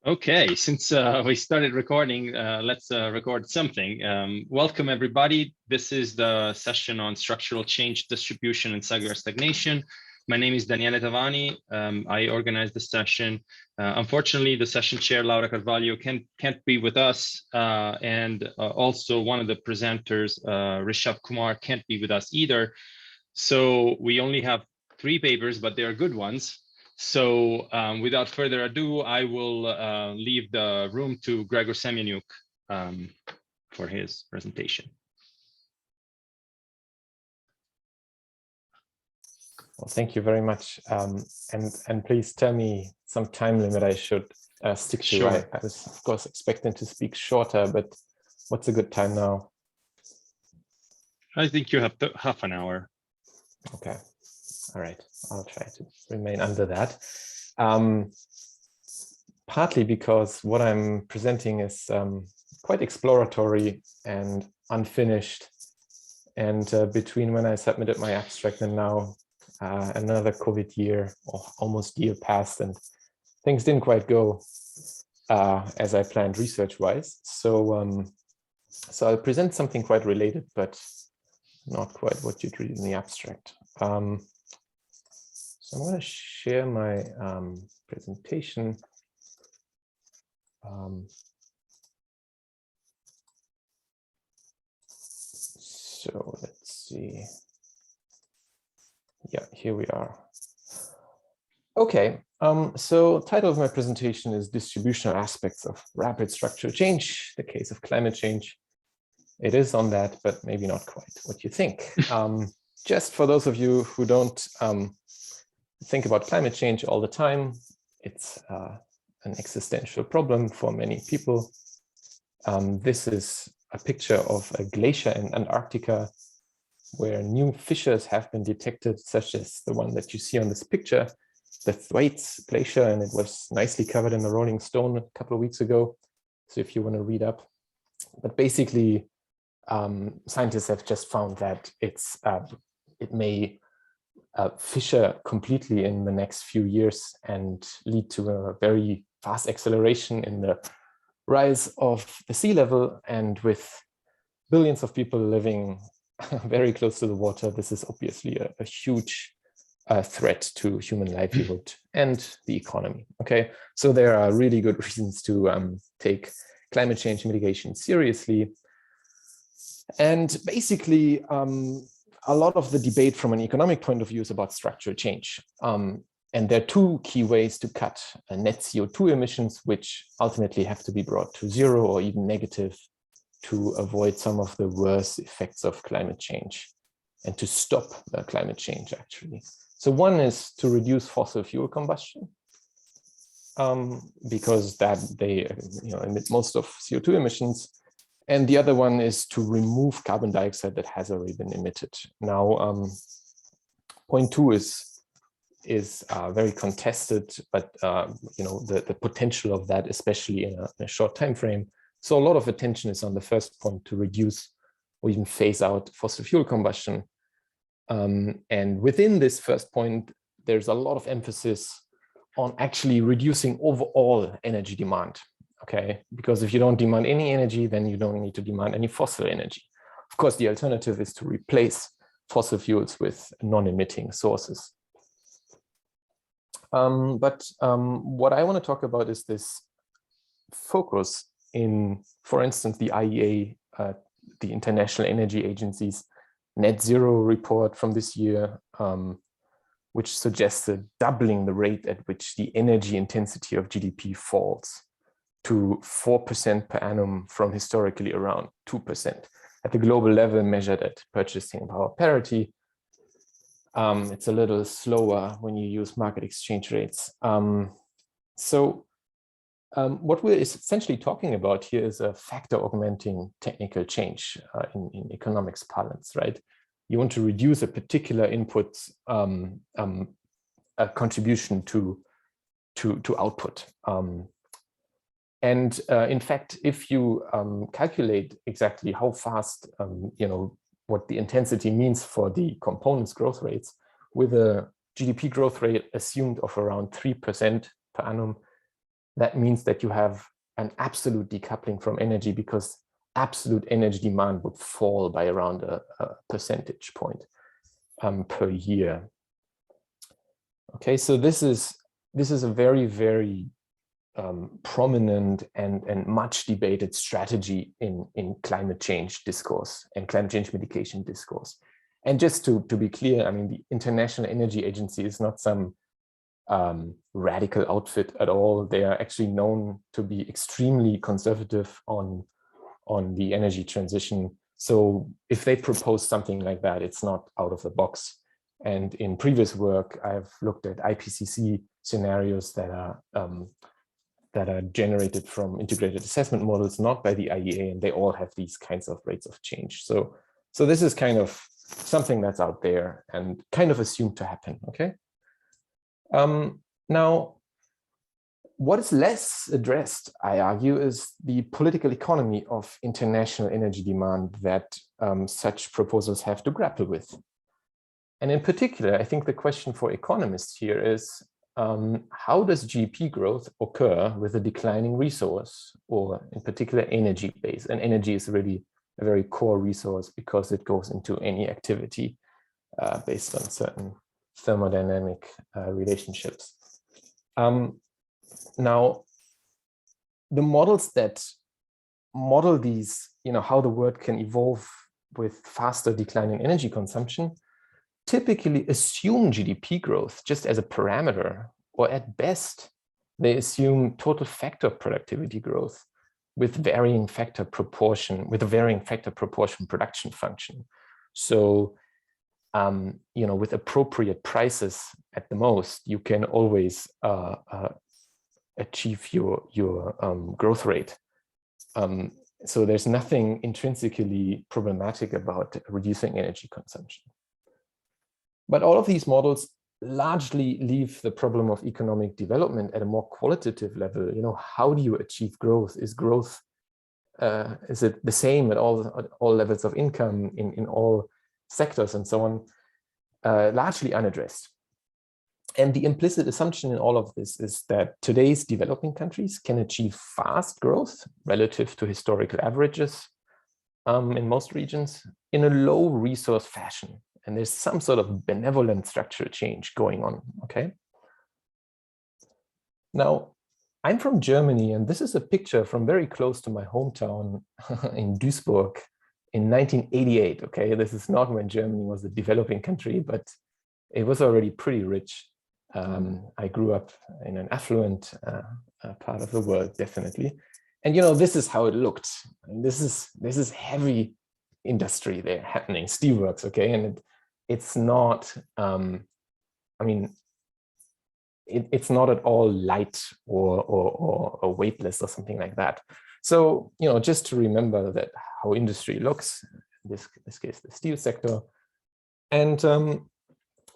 Okay, since we started recording, let's record something. Welcome, everybody. This is the session on structural change, distribution, and cellular stagnation. My name is Daniele Tavani. I organized the session. Unfortunately, the session chair, Laura Carvalho, can't be with us. And also one of the presenters, Rishabh Kumar, can't be with us either. So we only have 3 papers, but they are good ones. So without further ado, I will leave the room to Gregor Semyonuk for his presentation. Well, thank you very much. And please tell me some time limit I should stick to. Sure. I was, of course, expecting to speak shorter, but what's a good time now? I think you have half an hour. Okay. All right. I'll try to remain under that. Partly because what I'm presenting is quite exploratory and unfinished. And between when I submitted my abstract and now, another COVID year or almost year passed, and things didn't quite go as I planned research-wise. So, so I'll present something quite related, but not quite what you'd read in the abstract. So I'm going to share my presentation. So let's see. Yeah, here we are. Okay, so title of my presentation is Distributional Aspects of Rapid Structural Change, the case of climate change. It is on that, but maybe not quite what you think. Just for those of you who don't think about climate change all the time, it's an existential problem for many people. This is a picture of a glacier in Antarctica where new fissures have been detected, such as the one that you see on this picture, the Thwaites Glacier, and it was nicely covered in the Rolling Stone a couple of weeks ago. So if you want to read up, but basically scientists have just found that it may fissure completely in the next few years and lead to a very fast acceleration in the rise of the sea level. And with billions of people living very close to the water, this is obviously a huge threat to human livelihood and the economy. Okay, so there are really good reasons to take climate change mitigation seriously. And basically, a lot of the debate from an economic point of view is about structural change. And there are 2 key ways to cut net CO2 emissions, which ultimately have to be brought to 0 or even negative to avoid some of the worst effects of climate change and to stop climate change, actually. So one is to reduce fossil fuel combustion, because that they emit most of CO2 emissions. And the other one is to remove carbon dioxide that has already been emitted. Now, point 2 is very contested, but the potential of that, especially in a short time frame. So a lot of attention is on the first point, to reduce or even phase out fossil fuel combustion. And within this first point, there's a lot of emphasis on actually reducing overall energy demand. Okay, because if you don't demand any energy, then you don't need to demand any fossil energy. Of course, the alternative is to replace fossil fuels with non-emitting sources. But what I want to talk about is this focus in, for instance, the IEA, the International Energy Agency's net zero report from this year, which suggested doubling the rate at which the energy intensity of GDP falls to 4% per annum from historically around 2%. At the global level, measured at purchasing power parity, it's a little slower when you use market exchange rates. What we're essentially talking about here is a factor augmenting technical change in economics parlance, right? You want to reduce a particular input contribution to output. In fact, if you calculate exactly how fast, what the intensity means for the components growth rates, with a GDP growth rate assumed of around 3% per annum, that means that you have an absolute decoupling from energy, because absolute energy demand would fall by around a percentage point per year. Okay, so this is a very, very prominent and much debated strategy in climate change discourse and climate change mitigation discourse. And just to be clear, I mean, the International Energy Agency is not some radical outfit at all. They are actually known to be extremely conservative on the energy transition. So if they propose something like that, it's not out of the box. And in previous work, I've looked at IPCC scenarios that are generated from integrated assessment models, not by the IEA, and they all have these kinds of rates of change. So this is kind of something that's out there and kind of assumed to happen, okay? Now, what is less addressed, I argue, is the political economy of international energy demand that such proposals have to grapple with. And in particular, I think the question for economists here is, how does GDP growth occur with a declining resource, or in particular energy base? And energy is really a very core resource because it goes into any activity based on certain thermodynamic relationships. Now, the models that model these, how the world can evolve with faster declining energy consumption, typically assume GDP growth just as a parameter, or at best, they assume total factor productivity growth with varying factor proportion, production function. So, with appropriate prices at the most, you can always achieve your growth rate. So there's nothing intrinsically problematic about reducing energy consumption. But all of these models largely leave the problem of economic development at a more qualitative level. How do you achieve growth? Is growth, is it the same at all levels of income in all sectors and so on? Largely unaddressed. And the implicit assumption in all of this is that today's developing countries can achieve fast growth relative to historical averages in most regions in a low resource fashion. And there's some sort of benevolent structural change going on, okay? Now, I'm from Germany, and this is a picture from very close to my hometown in Duisburg in 1988, okay? This is not when Germany was a developing country, but it was already pretty rich. I grew up in an affluent part of the world, definitely. And this is how it looked. And this is heavy industry there happening, steelworks, okay? And it's not, it's not at all light or weightless or something like that. So, just to remember that how industry looks, in this case, the steel sector. And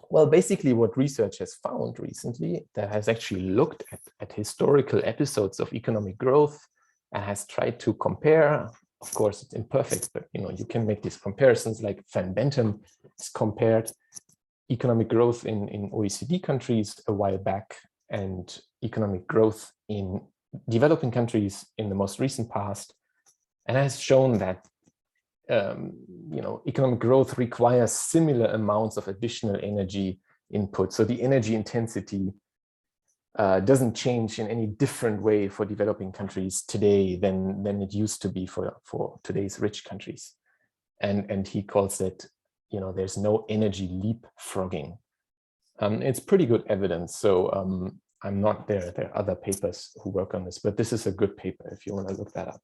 well, basically what research has found recently that has actually looked at historical episodes of economic growth and has tried to compare. Of course, it's imperfect, but you can make these comparisons, like Van Bentham has compared economic growth in OECD countries a while back and economic growth in developing countries in the most recent past, and has shown that economic growth requires similar amounts of additional energy input. So the energy intensity doesn't change in any different way for developing countries today than it used to be for today's rich countries. And he calls it, there's no energy leapfrogging. It's pretty good evidence. So I'm not there. There are other papers who work on this, but this is a good paper if you want to look that up.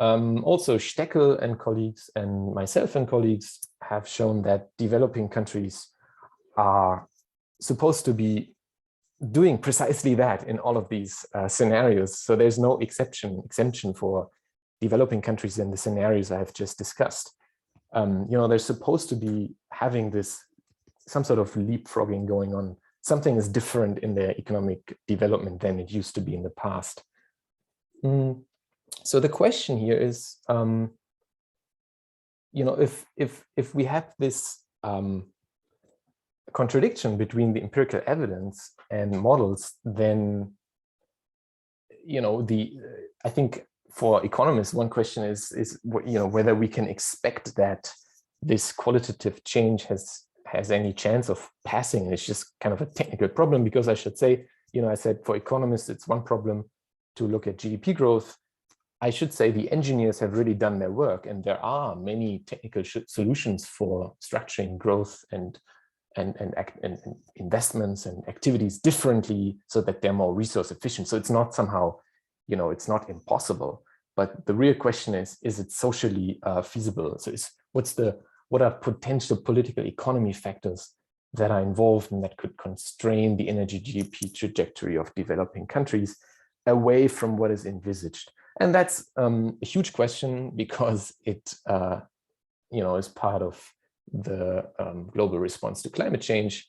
Also, Steckel and colleagues and myself and colleagues have shown that developing countries are supposed to be doing precisely that in all of these scenarios. So there's no exemption for developing countries in the scenarios I have just discussed. They're supposed to be having some sort of leapfrogging going on. Something is different in their economic development than it used to be in the past. So the question here is, if we have this contradiction between the empirical evidence and models, then I think for economists, one question is whether we can expect that this qualitative change has any chance of passing. It's just kind of a technical problem, because I should say, I said for economists, it's one problem to look at GDP growth. I should say the engineers have really done their work, and there are many technical solutions for structuring growth and investments and activities differently so that they're more resource efficient. So it's not somehow, it's not impossible. But the real question is it socially feasible? So what are potential political economy factors that are involved and that could constrain the energy GDP trajectory of developing countries away from what is envisaged? And that's a huge question, because it is part of the global response to climate change.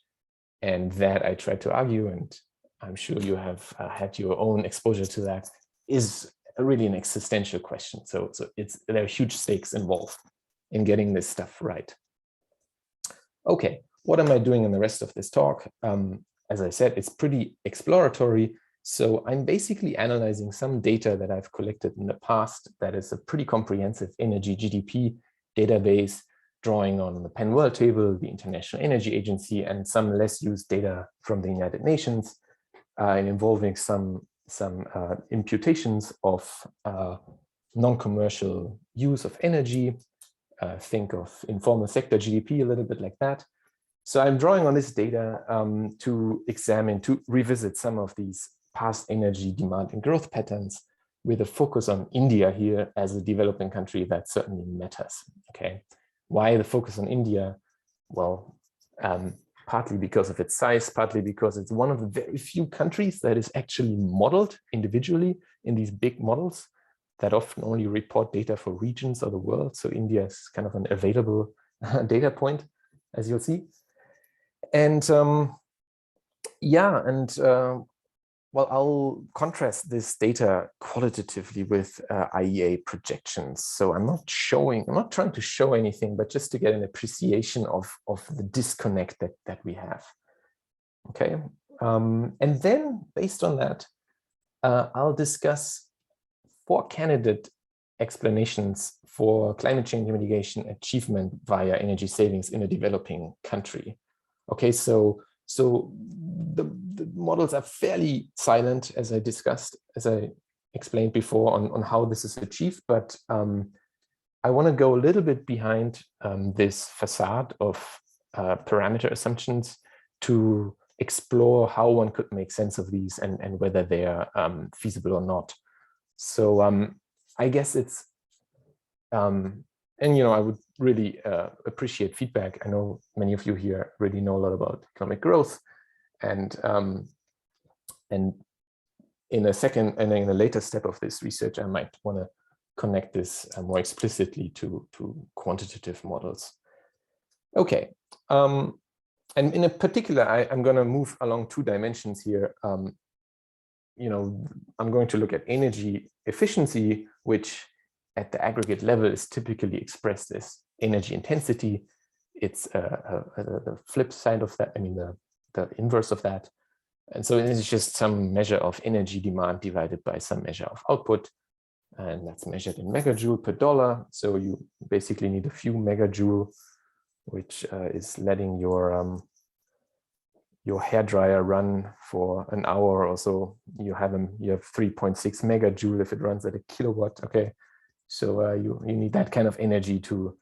And that, I try to argue, and I'm sure you have had your own exposure to that, is really an existential question. So there are huge stakes involved in getting this stuff right. Okay, what am I doing in the rest of this talk? As I said, it's pretty exploratory. So I'm basically analyzing some data that I've collected in the past that is a pretty comprehensive energy GDP database, drawing on the Penn World Table, the International Energy Agency, and some less used data from the United Nations, and involving some imputations of non-commercial use of energy. Think of informal sector GDP, a little bit like that. So I'm drawing on this data to revisit some of these past energy demand and growth patterns, with a focus on India here as a developing country that certainly matters. Okay, why the focus on India? Well, partly because of its size, partly because it's one of the very few countries that is actually modeled individually in these big models that often only report data for regions of the world. So India is kind of an available data point, as you'll see. And well, I'll contrast this data qualitatively with IEA projections. So I'm not trying to show anything, but just to get an appreciation of the disconnect that we have. Okay, and then based on that, I'll discuss 4 candidate explanations for climate change mitigation achievement via energy savings in a developing country. Okay, so the models are fairly silent, as I explained before, on how this is achieved, but I want to go a little bit behind this facade of parameter assumptions to explore how one could make sense of these and whether they are feasible or not. So I guess it's, and I would really appreciate feedback. I know many of you here really know a lot about economic growth, and in a later step of this research, I might want to connect this more explicitly to quantitative models. Okay, and in a particular, I'm going to move along 2 dimensions here. I'm going to look at energy efficiency, which at the aggregate level is typically expressed as energy intensity. It's the flip side of that, the inverse of that. And so it is just some measure of energy demand divided by some measure of output. And that's measured in megajoule per dollar. So you basically need a few megajoule, which is letting your hairdryer run for an hour or so. You have 3.6 megajoule if it runs at a kilowatt. Okay, so you need that kind of energy to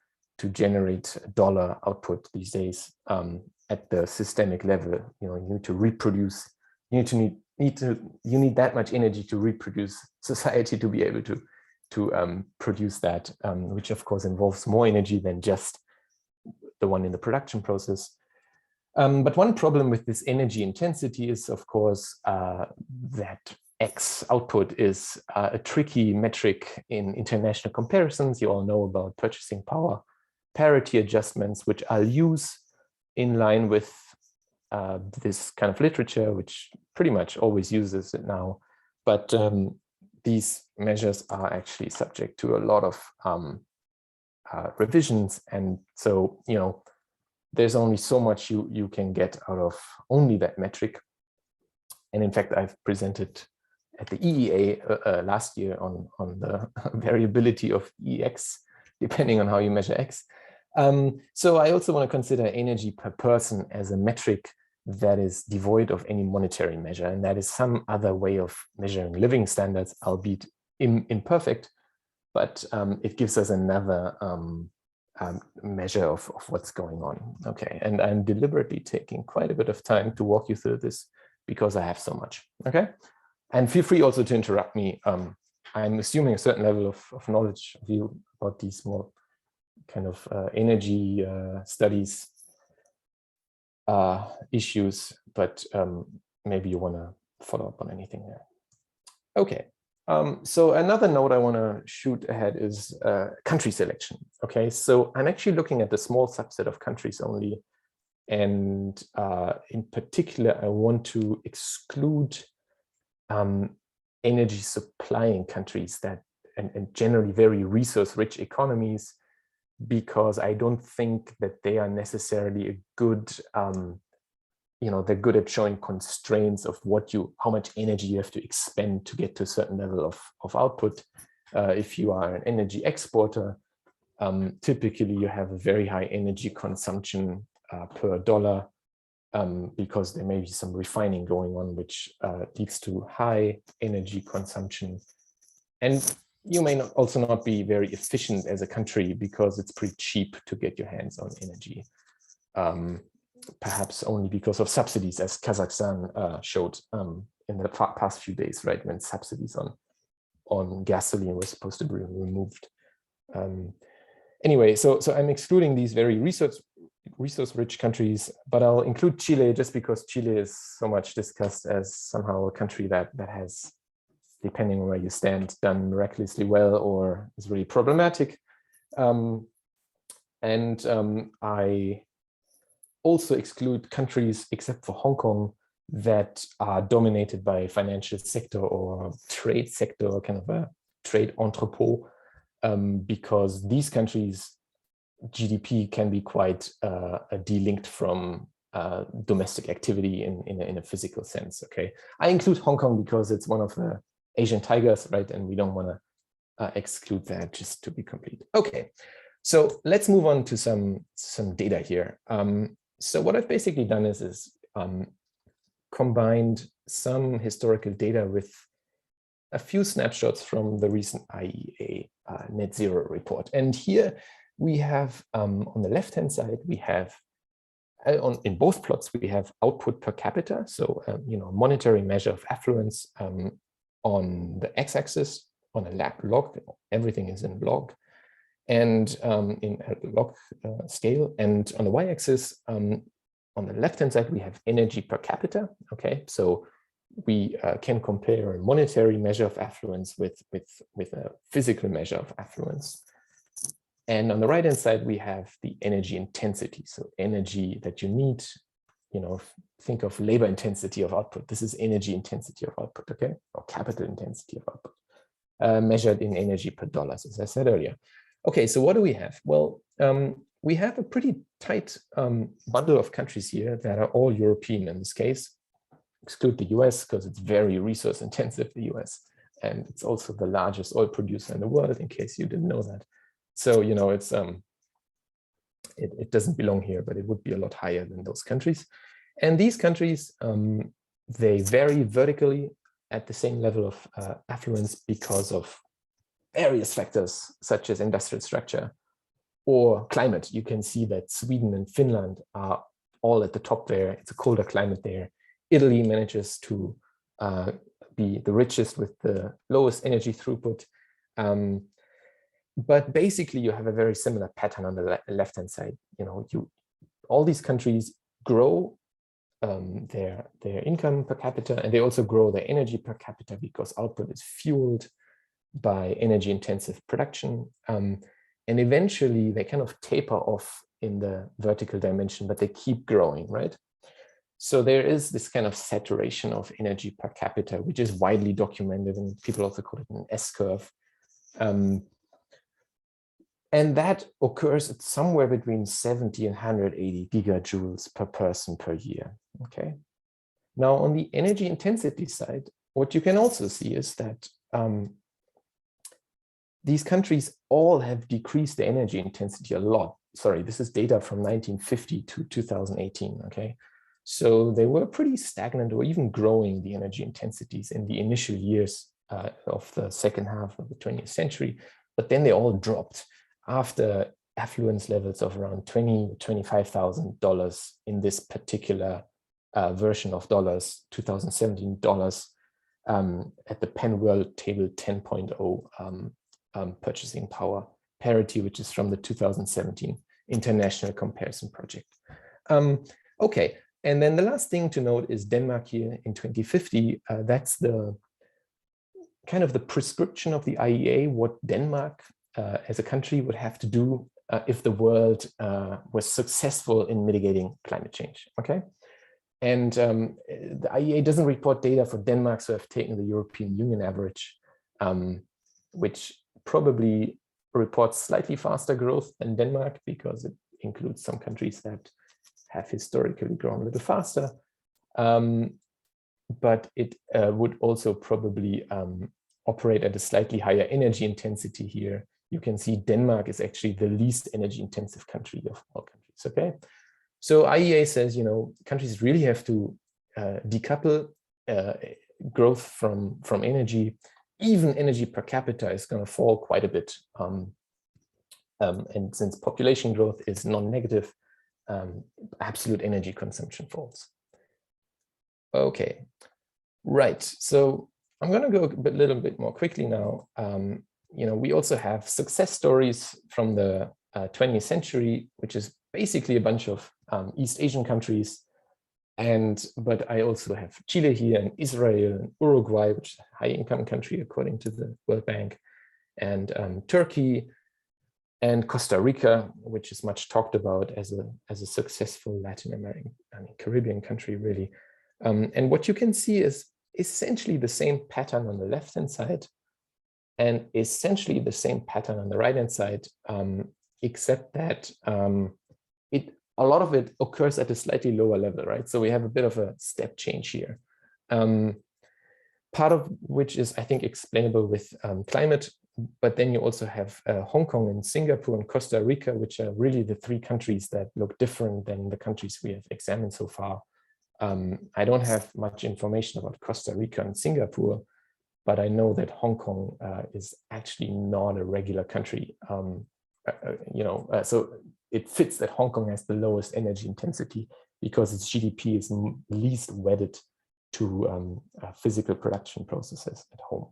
generate dollar output these days at the systemic level. You need to reproduce. You need that much energy to reproduce society to be able to produce that, which of course involves more energy than just the one in the production process. But one problem with this energy intensity is, of course, that X output is a tricky metric in international comparisons. You all know about purchasing power parity adjustments, which I'll use in line with this kind of literature, which pretty much always uses it now. But these measures are actually subject to a lot of revisions. And so, there's only so much you can get out of only that metric. And in fact, I've presented at the EEA last year on the variability of EX, depending on how you measure X. So I also want to consider energy per person as a metric that is devoid of any monetary measure, and that is some other way of measuring living standards, albeit imperfect, but it gives us another measure of what's going on. Okay, and I'm deliberately taking quite a bit of time to walk you through this because I have so much. Okay, and feel free also to interrupt me. I'm assuming a certain level of knowledge of you about these more kind of energy studies issues, but maybe you want to follow up on anything there. Okay. So another note I want to shoot ahead is country selection. Okay, so I'm actually looking at the small subset of countries only, and in particular, I want to exclude energy supplying countries that and generally very resource-rich economies, because I don't think that they are necessarily a good they're good at showing constraints of how much energy you have to expend to get to a certain level of output. If you are an energy exporter, typically you have a very high energy consumption per dollar, because there may be some refining going on, which leads to high energy consumption. And you may also not be very efficient as a country because it's pretty cheap to get your hands on energy. Perhaps only because of subsidies, as Kazakhstan showed in the past few days, right, when subsidies on gasoline were supposed to be removed. Anyway, so I'm excluding these very resource-rich countries, but I'll include Chile just because Chile is so much discussed as somehow a country that has, depending on where you stand, done miraculously well or is really problematic. I also exclude countries, except for Hong Kong, that are dominated by financial sector or trade sector, kind of a trade entrepot, because these countries' GDP can be quite delinked from domestic activity in a physical sense. Okay, I include Hong Kong because it's one of the Asian tigers, right? And we don't want to exclude that, just to be complete. Okay, so let's move on to some data here. So what I've basically done is combined some historical data with a few snapshots from the recent IEA net zero report. And here we have, on the left-hand side, we have, in both plots, we have output per capita. So, monetary measure of affluence on the x-axis, on a log, everything is in log, and in a log scale. And on the y-axis, on the left-hand side, we have energy per capita. Okay, so we can compare a monetary measure of affluence with a physical measure of affluence. And on the right-hand side, we have the energy intensity. So energy that you need, think of labor intensity of output. This is energy intensity of output, okay? Or capital intensity of output, measured in energy per dollars, as I said earlier. Okay, so what do we have? Well, we have a pretty tight bundle of countries here that are all European in this case. Exclude the US because it's very resource intensive, the US. And it's also the largest oil producer in the world, in case you didn't know that. So, it's it doesn't belong here, but it would be a lot higher than those countries. And these countries, they vary vertically at the same level of affluence because of various factors, such as industrial structure or climate. You can see that Sweden and Finland are all at the top there. It's a colder climate there. Italy manages to be the richest with the lowest energy throughput. But basically, you have a very similar pattern on the left-hand side. All these countries grow their income per capita, and they also grow their energy per capita because output is fueled by energy-intensive production. And eventually, they kind of taper off in the vertical dimension, but they keep growing, right? So there is this kind of saturation of energy per capita, which is widely documented, and people also call it an S-curve. And that occurs at somewhere between 70 and 180 gigajoules per person per year. Okay. Now, on the energy intensity side, what you can also see is that these countries all have decreased the energy intensity a lot. Sorry, this is data from 1950 to 2018, okay? So they were pretty stagnant or even growing the energy intensities in the initial years of the second half of the 20th century, but then they all dropped after affluence levels of around $25,000 in this particular version of dollars, 2017 dollars, at the Penn World Table 10.0 purchasing power parity, which is from the 2017 International Comparison Project. Okay, and then the last thing to note is Denmark here in 2050. That's the kind of the prescription of the IEA, what Denmark as a country would have to do if the world was successful in mitigating climate change, okay? And the IEA doesn't report data for Denmark, so I've taken the European Union average, which probably reports slightly faster growth than Denmark because it includes some countries that have historically grown a little faster. But it would also probably operate at a slightly higher energy intensity here. You can see Denmark is actually the least energy intensive country of all countries, okay? So IEA says, you know, countries really have to decouple growth from energy. Even energy per capita is going to fall quite a bit. And since population growth is non-negative, absolute energy consumption falls. Okay, right. So I'm going to go a little bit more quickly now. You know, we also have success stories from the 20th century, which is basically a bunch of East Asian countries. But I also have Chile here and Israel and Uruguay, which is a high income country according to the World Bank, and Turkey and Costa Rica, which is much talked about as a successful Latin American, Caribbean country, really. And what you can see is essentially the same pattern on the left-hand side and essentially the same pattern on the right-hand side, except that a lot of it occurs at a slightly lower level, right? So we have a bit of a step change here. Part of which is, I think, explainable with climate, but then you also have Hong Kong and Singapore and Costa Rica, which are really the three countries that look different than the countries we have examined so far. I don't have much information about Costa Rica and Singapore, but I know that Hong Kong is actually not a regular country. You know, so it fits that Hong Kong has the lowest energy intensity because its GDP is least wedded to physical production processes at home,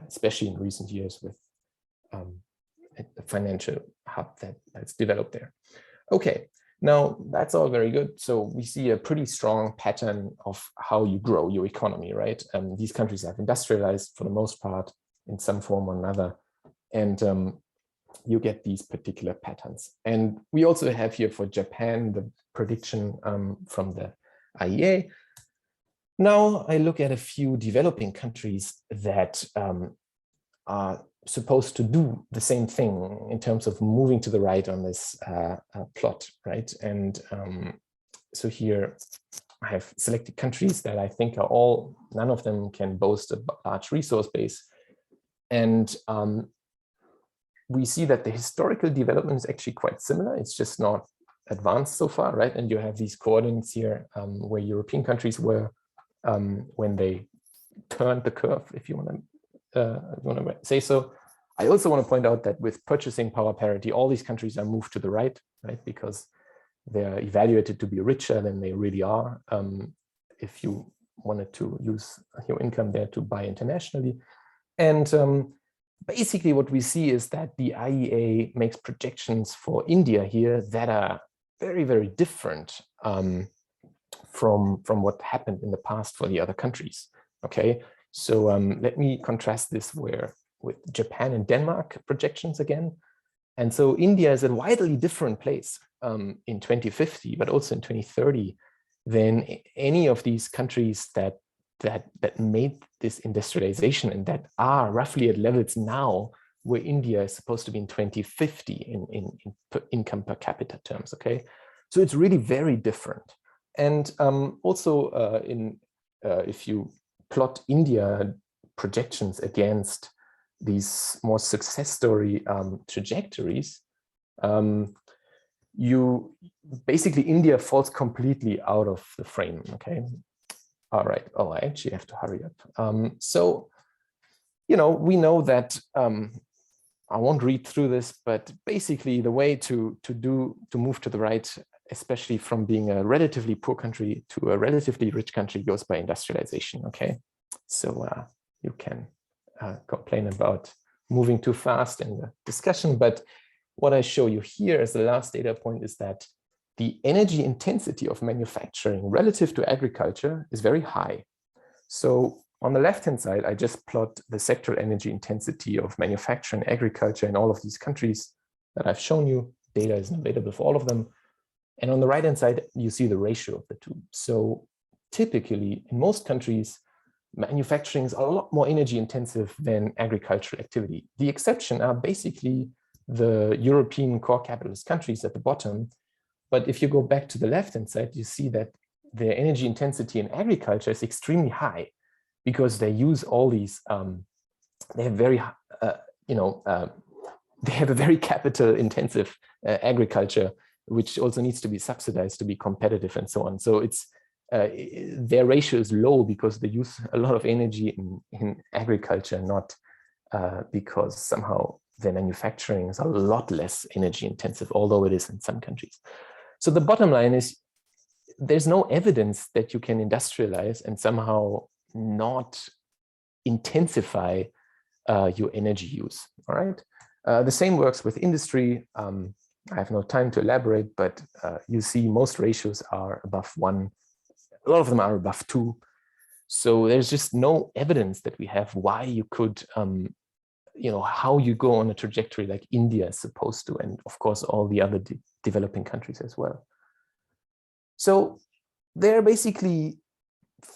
especially in recent years with a financial hub that's developed there. Okay, now that's all very good. So we see a pretty strong pattern of how you grow your economy, right? These countries have industrialized for the most part in some form or another. And you get these particular patterns. And we also have here for Japan, the prediction from the IEA. Now I look at a few developing countries that are supposed to do the same thing in terms of moving to the right on this plot, right? And so here I have selected countries that I think are all, none of them can boast a large resource base. And we see that the historical development is actually quite similar. It's just not advanced so far, right? And you have these coordinates here where European countries were when they turned the curve, if you want to say so. I also want to point out that with purchasing power parity, all these countries are moved to the right, right? Because they're evaluated to be richer than they really are. If you wanted to use your income there to buy internationally. And basically what we see is that the IEA makes projections for India here that are very, very different from what happened in the past for the other countries. Okay, so let me contrast this with Japan and Denmark projections again. And so India is a widely different place in 2050, but also in 2030 than any of these countries that made this industrialization and that are roughly at levels now where India is supposed to be in 2050 in income per capita terms. Okay, so it's really very different. And also if you plot India projections against these more success story trajectories, you basically India falls completely out of the frame. Okay. All right. Oh, I actually have to hurry up. So, you know, we know that I won't read through this, but basically the way to move to the right, especially from being a relatively poor country to a relatively rich country, goes by industrialization. Okay, so you can complain about moving too fast in the discussion, but what I show you here as the last data point is that the energy intensity of manufacturing relative to agriculture is very high. So on the left-hand side, I just plot the sectoral energy intensity of manufacturing and agriculture in all of these countries that I've shown you. Data is available for all of them. And on the right-hand side, you see the ratio of the two. So typically, in most countries, manufacturing is a lot more energy intensive than agricultural activity. The exception are basically the European core capitalist countries at the bottom. But if you go back to the left-hand side, you see that the energy intensity in agriculture is extremely high, because they use all these, they have very, they have a very capital intensive agriculture, which also needs to be subsidized to be competitive and so on. So it's, their ratio is low because they use a lot of energy in agriculture, not because somehow their manufacturing is a lot less energy intensive, although it is in some countries. So the bottom line is there's no evidence that you can industrialize and somehow not intensify your energy use. All right. The same works with industry. I have no time to elaborate, but you see most ratios are above 1. A lot of them are above 2. So there's just no evidence that we have why you could, how you go on a trajectory like India is supposed to, and of course all the other developing countries as well. So there are basically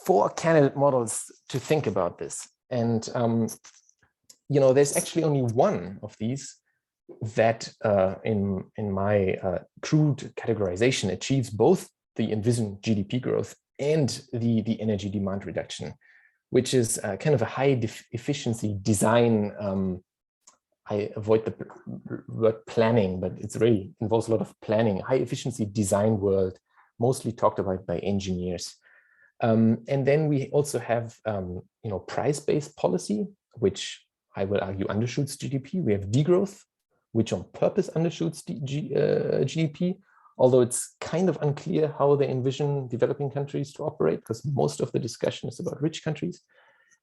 4 candidate models to think about this. And, there's actually only one of these that in my crude categorization achieves both the envisioned GDP growth and the energy demand reduction, which is kind of a high efficiency design. I avoid the word planning, but it's really involves a lot of planning, high efficiency design world, mostly talked about by engineers. And then we also have, price-based policy, which I will argue undershoots GDP. We have degrowth, which on purpose undershoots GDP, although it's kind of unclear how they envision developing countries to operate, because most of the discussion is about rich countries.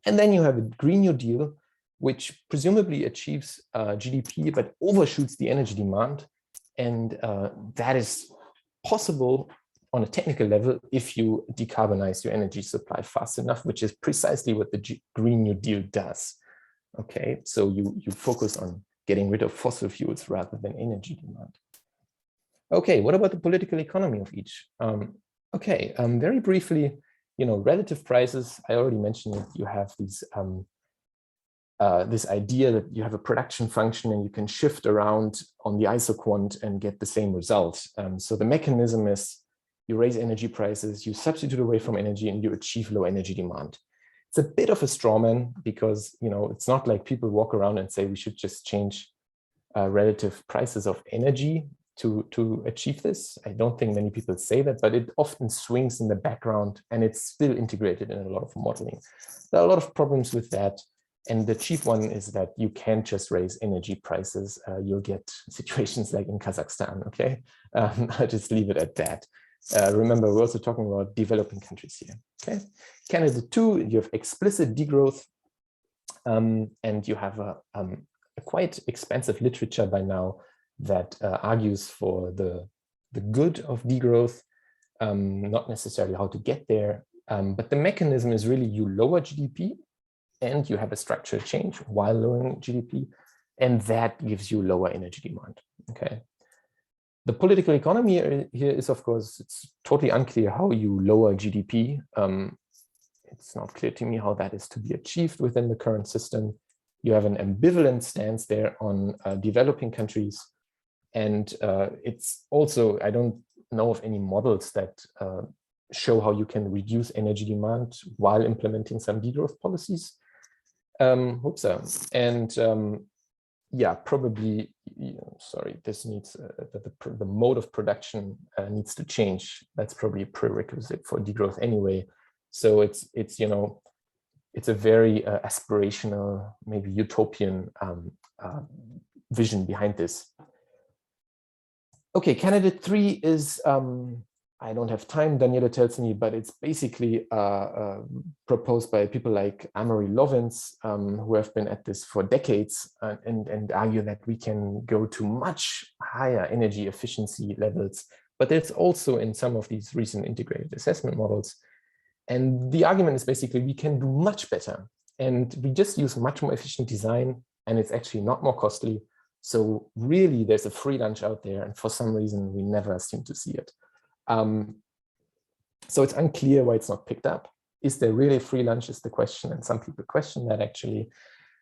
And then you have a Green New Deal, which presumably achieves GDP, but overshoots the energy demand. And that is possible on a technical level if you decarbonize your energy supply fast enough, which is precisely what the Green New Deal does. Okay, so you focus on getting rid of fossil fuels rather than energy demand. Okay, what about the political economy of each? Very briefly, relative prices. I already mentioned it. You have these this idea that you have a production function and you can shift around on the isoquant and get the same result. So the mechanism is you raise energy prices, you substitute away from energy, and you achieve low energy demand. It's a bit of a straw man because it's not like people walk around and say we should just change relative prices of energy to achieve this. I don't think many people say that, but it often swings in the background and it's still integrated in a lot of modeling. There are a lot of problems with that. And the chief one is that you can't just raise energy prices. You'll get situations like in Kazakhstan, okay? I'll just leave it at that. Remember, we're also talking about developing countries here, okay? Candidate 2, you have explicit degrowth, and you have a quite expensive literature by now that argues for the good of degrowth, not necessarily how to get there, but the mechanism is really you lower GDP and you have a structural change while lowering GDP, and that gives you lower energy demand, okay? The political economy here is, of course, it's totally unclear how you lower GDP. It's not clear to me how that is to be achieved within the current system. You have an ambivalent stance there on developing countries. And it's also, I don't know of any models that show how you can reduce energy demand while implementing some degrowth policies. Yeah, probably, sorry, this needs, the mode of production needs to change. That's probably a prerequisite for degrowth anyway. So it's a very aspirational, maybe utopian vision behind this. Okay, candidate 3 is, I don't have time, Daniela tells me, but it's basically proposed by people like Amory Lovins, who have been at this for decades and argue that we can go to much higher energy efficiency levels, but it's also in some of these recent integrated assessment models. And the argument is basically we can do much better, and we just use much more efficient design, and it's actually not more costly. So really there's a free lunch out there, and for some reason we never seem to see it. So it's unclear why it's not picked up. Is there really free lunch is the question, and some people question that actually.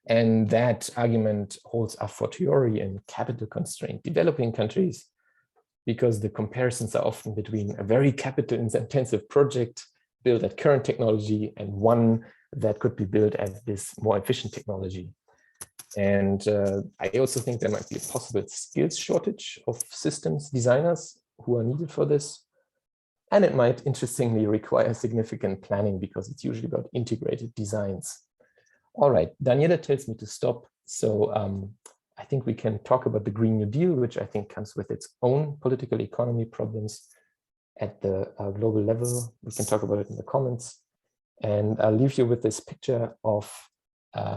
And that argument holds a fortiori in capital-constrained developing countries, because the comparisons are often between a very capital-intensive project built at current technology and one that could be built at this more efficient technology. And I also think there might be a possible skills shortage of systems designers who are needed for this. And it might, interestingly, require significant planning because it's usually about integrated designs. All right, Daniela tells me to stop. So I think we can talk about the Green New Deal, which I think comes with its own political economy problems at the global level. We can talk about it in the comments. And I'll leave you with this picture of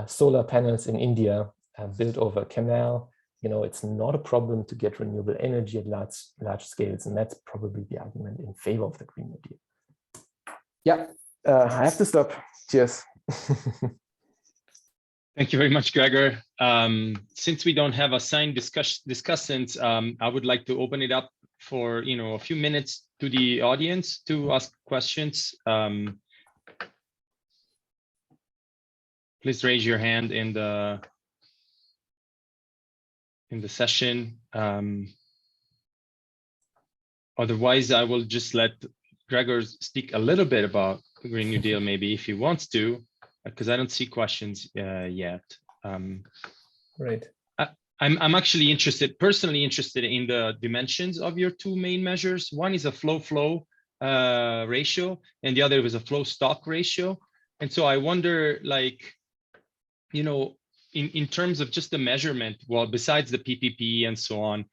solar panels in India built over a canal. It's not a problem to get renewable energy at large scales, and that's probably the argument in favor of the Green New Deal. Yeah, I have to stop. Cheers. Thank you very much, Gregor. Since we don't have assigned discussants, I would like to open it up for a few minutes to the audience to ask questions. Please raise your hand in the session. Otherwise, I will just let Gregor speak a little bit about the Green New Deal, maybe if he wants to, because I don't see questions yet. Right. I'm actually personally interested in the dimensions of your two main measures. One is a flow-flow ratio, and the other is a flow-stock ratio. And so I wonder, in terms of just the measurement, well, besides the PPP and so on,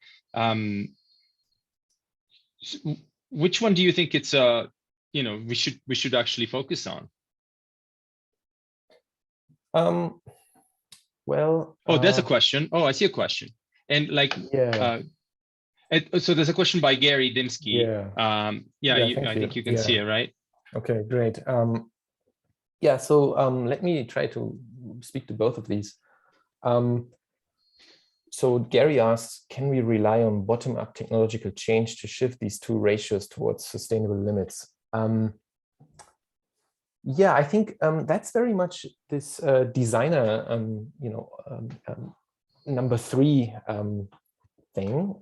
which one do you think it's we should actually focus on? Well, there's a question. Oh, I see a question. And so there's a question by Gary Dimsky. I think you can see it, right? Okay, great. So let me try to speak to both of these. So Gary asks, can we rely on bottom-up technological change to shift these two ratios towards sustainable limits? Yeah, I think that's very much this designer, number 3 thing,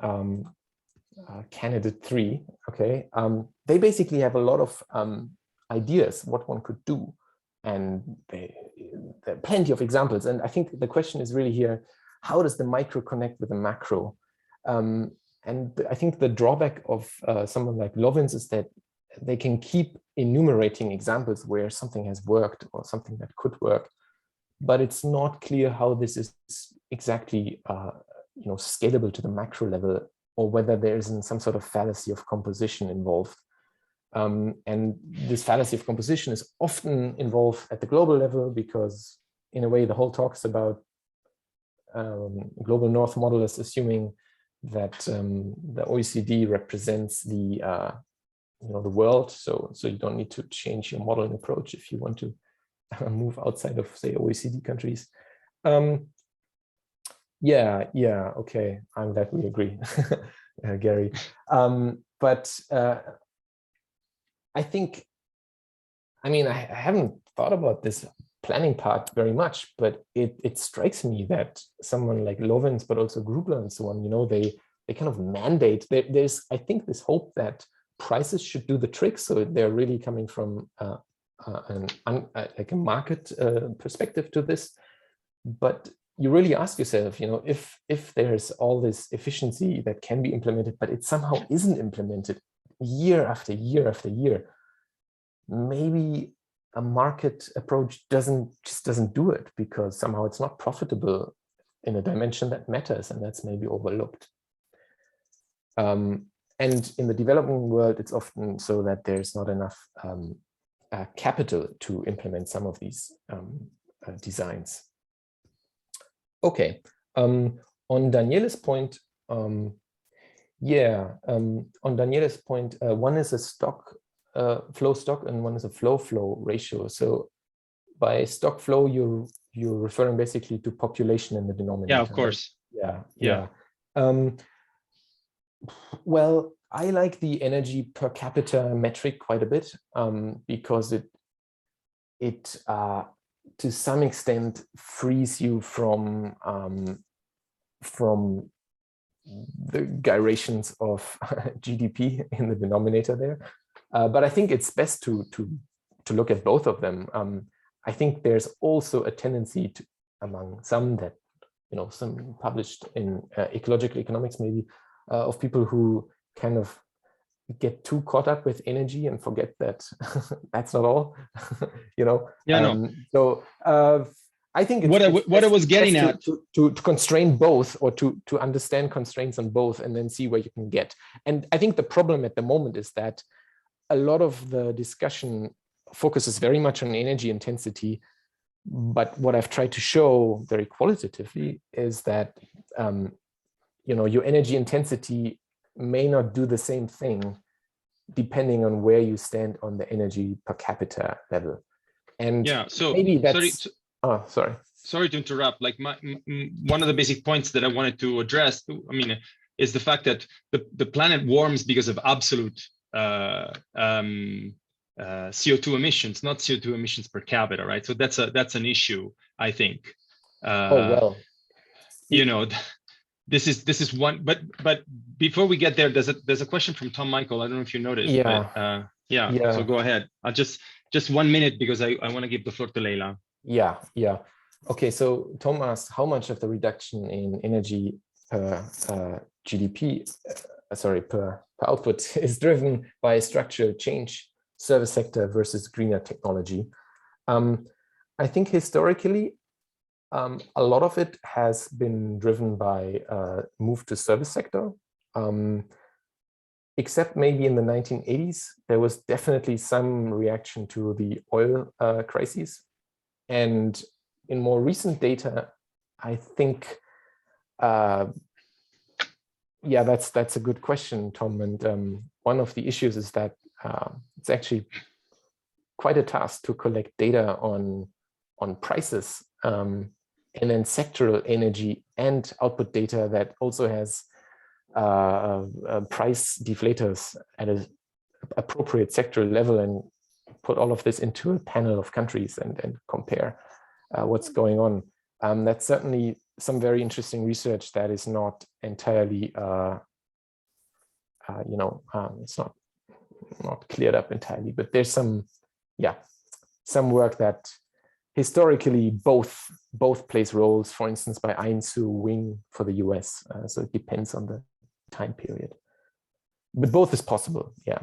candidate 3. Okay, they basically have a lot of ideas what one could do, and there are plenty of examples. And I think the question is really here: how does the micro connect with the macro? And I think the drawback of someone like Lovins is that they can keep enumerating examples where something has worked or something that could work, but it's not clear how this is exactly scalable to the macro level, or whether there isn't some sort of fallacy of composition involved. And this fallacy of composition is often involved at the global level, because in a way the whole talk is about global north model is assuming that the OECD represents the the world, so you don't need to change your modeling approach if you want to move outside of, say, OECD countries. Okay, I'm glad we agree, Gary. But I think, I haven't thought about this planning part very much, but it strikes me that someone like Lovins, but also Grubler and so on, they kind of mandate. There's, I think, this hope that prices should do the trick. So they're really coming from like a market perspective to this. But you really ask yourself, if there's all this efficiency that can be implemented, but it somehow isn't implemented year after year after year, maybe a market approach just doesn't do it, because somehow it's not profitable in a dimension that matters, and that's maybe overlooked. And in the developing world, it's often so that there's not enough capital to implement some of these designs. Okay, on Daniele's point, on Daniele's point, one is a flow stock and one is a flow ratio. So by stock flow, you're referring basically to population in the denominator. Yeah, of course. Right? Yeah. Well, I like the energy per capita metric quite a bit, because it to some extent frees you from the gyrations of GDP in the denominator there. But I think it's best to look at both of them. I think there's also a tendency to, among some that, some published in ecological economics maybe, of people who kind of get too caught up with energy and forget that that's not all, Yeah, no. So I think what I was getting at to constrain both, or to understand constraints on both, and then see where you can get. And I think the problem at the moment is that a lot of the discussion focuses very much on energy intensity, but what I've tried to show very qualitatively is that your energy intensity may not do the same thing depending on where you stand on the energy per capita level. And yeah, so maybe that's sorry to interrupt. Like one of the basic points that I wanted to address, is the fact that the planet warms because of absolute CO2 emissions, not CO2 emissions per capita, right? So that's an issue, I think. This is one, but before we get there, there's a question from Tom Michael. I don't know if you noticed. Yeah. But, so go ahead. I'll just 1 minute, because I want to give the floor to Leila. Yeah. Okay, so Tom asked how much of the reduction in energy per GDP, per output is driven by structural change, service sector versus greener technology. I think historically, a lot of it has been driven by move to service sector, except maybe in the 1980s, there was definitely some reaction to the oil crises. And in more recent data, I think, that's a good question, Tom. And one of the issues is that it's actually quite a task to collect data on prices, and then sectoral energy and output data that also has price deflators at an appropriate sectoral level, and put all of this into a panel of countries and compare what's going on. That's certainly some very interesting research that is not entirely, it's not cleared up entirely, but there's some work that historically both plays roles, for instance, by Ainsu Wing for the US. So it depends on the time period, but both is possible, yeah.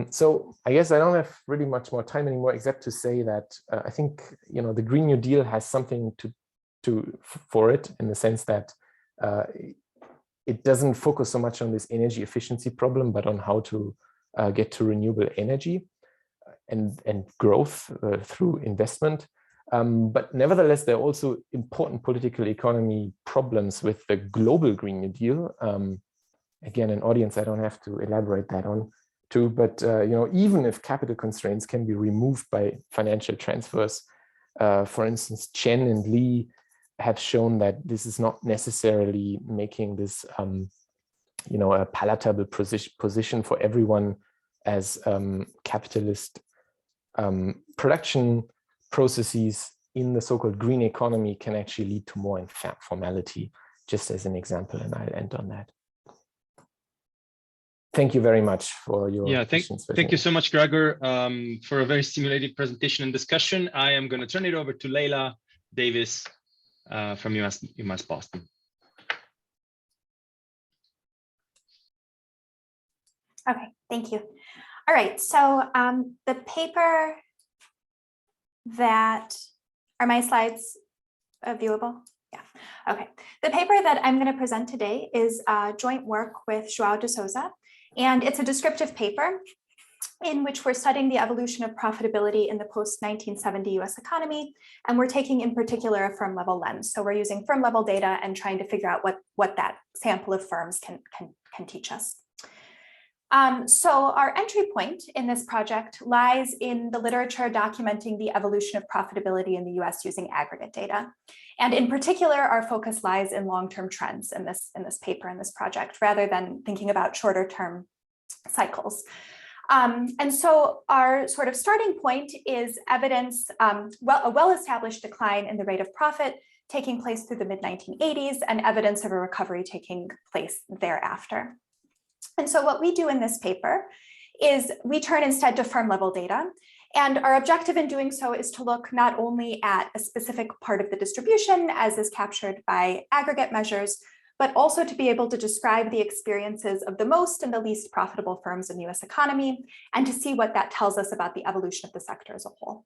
So I guess I don't have really much more time anymore, except to say that I think, the Green New Deal has something for it, in the sense that it doesn't focus so much on this energy efficiency problem, but on how to get to renewable energy and growth through investment. But nevertheless, there are also important political economy problems with the global Green New Deal. Again, an audience I don't have to elaborate that on too, but even if capital constraints can be removed by financial transfers, for instance, Chen and Li have shown that this is not necessarily making this a palatable position for everyone, as capitalist production processes in the so-called green economy can actually lead to more informality, just as an example, and I'll end on that. thank you very much for your questions. Thank you so much, Gregor, for a very stimulating presentation and discussion. I am going to turn it over to Leila Davis from UMass Boston. Okay, thank you. All right, so the paper that, are my slides viewable? Yeah, okay. The paper that I'm going to present today is joint work with João de Souza, and it's a descriptive paper in which we're studying the evolution of profitability in the post-1970 US economy, and we're taking in particular a firm level lens. So we're using firm level data and trying to figure out what that sample of firms can teach us. So our entry point in this project lies in the literature documenting the evolution of profitability in the US using aggregate data. And in particular, our focus lies in long-term trends in this paper, in this project, rather than thinking about shorter term cycles. And so our sort of starting point is evidence, a well-established decline in the rate of profit taking place through the mid-1980s and evidence of a recovery taking place thereafter. And so what we do in this paper is we turn instead to firm level data. And our objective in doing so is to look not only at a specific part of the distribution as is captured by aggregate measures, but also to be able to describe the experiences of the most and the least profitable firms in the US economy, and to see what that tells us about the evolution of the sector as a whole.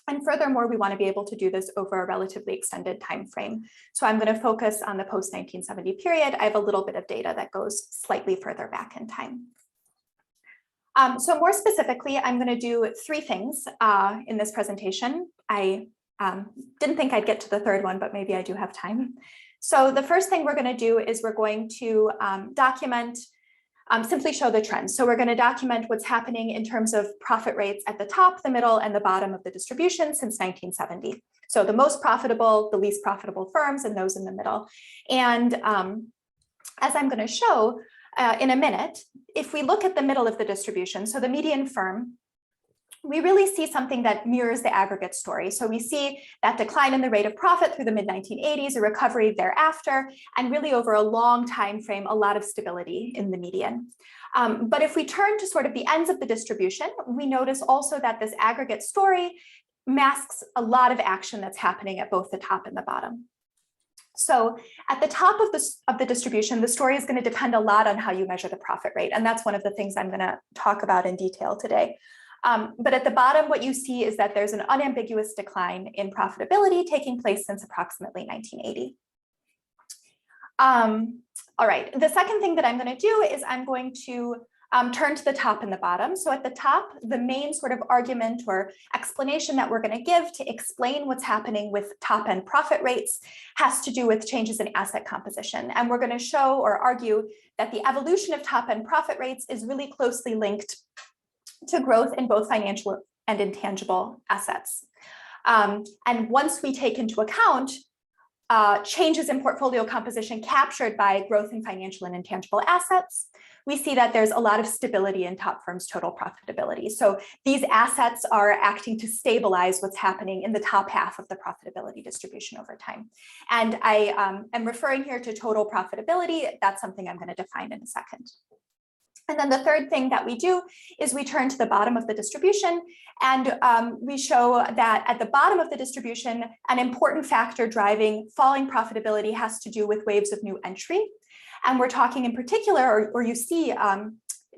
And furthermore, we want to be able to do this over a relatively extended time frame. So I'm going to focus on the post-1970 period. I have a little bit of data that goes slightly further back in time. So more specifically, I'm going to do three things in this presentation. I didn't think I'd get to the third one, but maybe I do have time. So the first thing we're going to do is we're going to simply show the trends. So we're going to document what's happening in terms of profit rates at the top, the middle, and the bottom of the distribution since 1970. So the most profitable, the least profitable firms, and those in the middle. And as I'm going to show in a minute, if we look at the middle of the distribution, so the median firm, we really see something that mirrors the aggregate story. So we see that decline in the rate of profit through the mid-1980s, a recovery thereafter, and really over a long time frame, a lot of stability in the median. But if we turn to sort of the ends of the distribution, we notice also that this aggregate story masks a lot of action that's happening at both the top and the bottom. So at the top of the distribution, the story is going to depend a lot on how you measure the profit rate. And that's one of the things I'm going to talk about in detail today. But at the bottom, what you see is that there's an unambiguous decline in profitability taking place since approximately 1980. All right, the second thing that I'm going to do is I'm going to turn to the top and the bottom. So at the top, the main sort of argument or explanation that we're going to give to explain what's happening with top end profit rates has to do with changes in asset composition. And we're going to show or argue that the evolution of top end profit rates is really closely linked to growth in both financial and intangible assets. And once we take into account changes in portfolio composition captured by growth in financial and intangible assets, we see that there's a lot of stability in top firms' total profitability. So these assets are acting to stabilize what's happening in the top half of the profitability distribution over time. And I am referring here to total profitability. That's something I'm going to define in a second. And then the third thing that we do is we turn to the bottom of the distribution, and we show that at the bottom of the distribution, an important factor driving falling profitability has to do with waves of new entry. And we're talking in particular, or you see,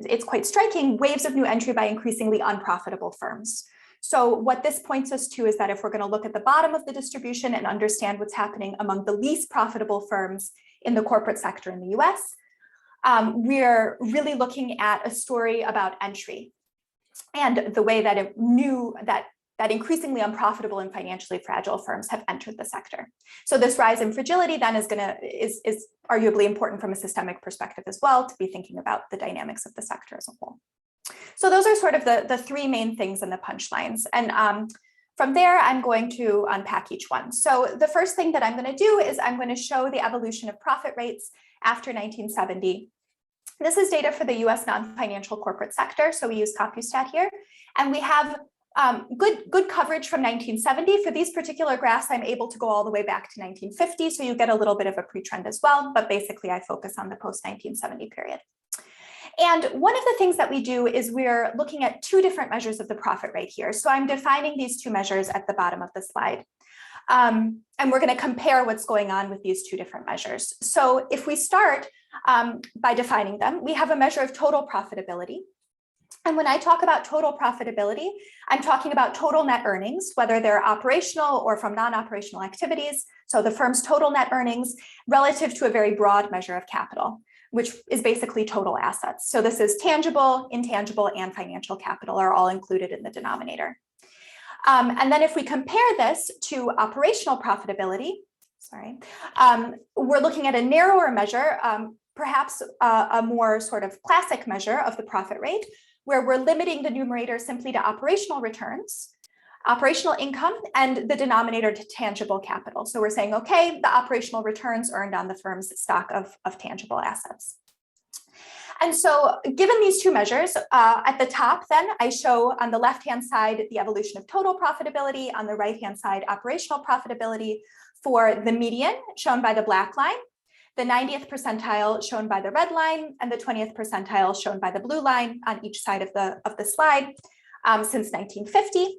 it's quite striking, waves of new entry by increasingly unprofitable firms. So what this points us to is that if we're going to look at the bottom of the distribution and understand what's happening among the least profitable firms in the corporate sector in the US, we're really looking at a story about entry and the way that that increasingly unprofitable and financially fragile firms have entered the sector. So this rise in fragility then is arguably important from a systemic perspective as well, to be thinking about the dynamics of the sector as a whole. So those are sort of the three main things in the punchlines. And from there, I'm going to unpack each one. So the first thing that I'm going to do is I'm going to show the evolution of profit rates after 1970. This is data for the US non-financial corporate sector. So we use Compustat here, and we have good coverage from 1970. For these particular graphs, I'm able to go all the way back to 1950. So you get a little bit of a pre-trend as well, but basically I focus on the post-1970 period. And one of the things that we do is we're looking at two different measures of the profit rate here. So I'm defining these two measures at the bottom of the slide. And we're going to compare what's going on with these two different measures. So if we start by defining them, we have a measure of total profitability. And when I talk about total profitability, I'm talking about total net earnings, whether they're operational or from non-operational activities. So the firm's total net earnings relative to a very broad measure of capital, which is basically total assets. So this is tangible, intangible, and financial capital are all included in the denominator. And then if we compare this to operational profitability, we're looking at a narrower measure, perhaps a more sort of classic measure of the profit rate, where we're limiting the numerator simply to operational returns, operational income, and the denominator to tangible capital. So we're saying, okay, the operational returns earned on the firm's stock of tangible assets. And so given these two measures, at the top then, I show on the left-hand side the evolution of total profitability, on the right-hand side operational profitability for the median, shown by the black line, the 90th percentile shown by the red line, and the 20th percentile shown by the blue line on each side of the slide since 1950.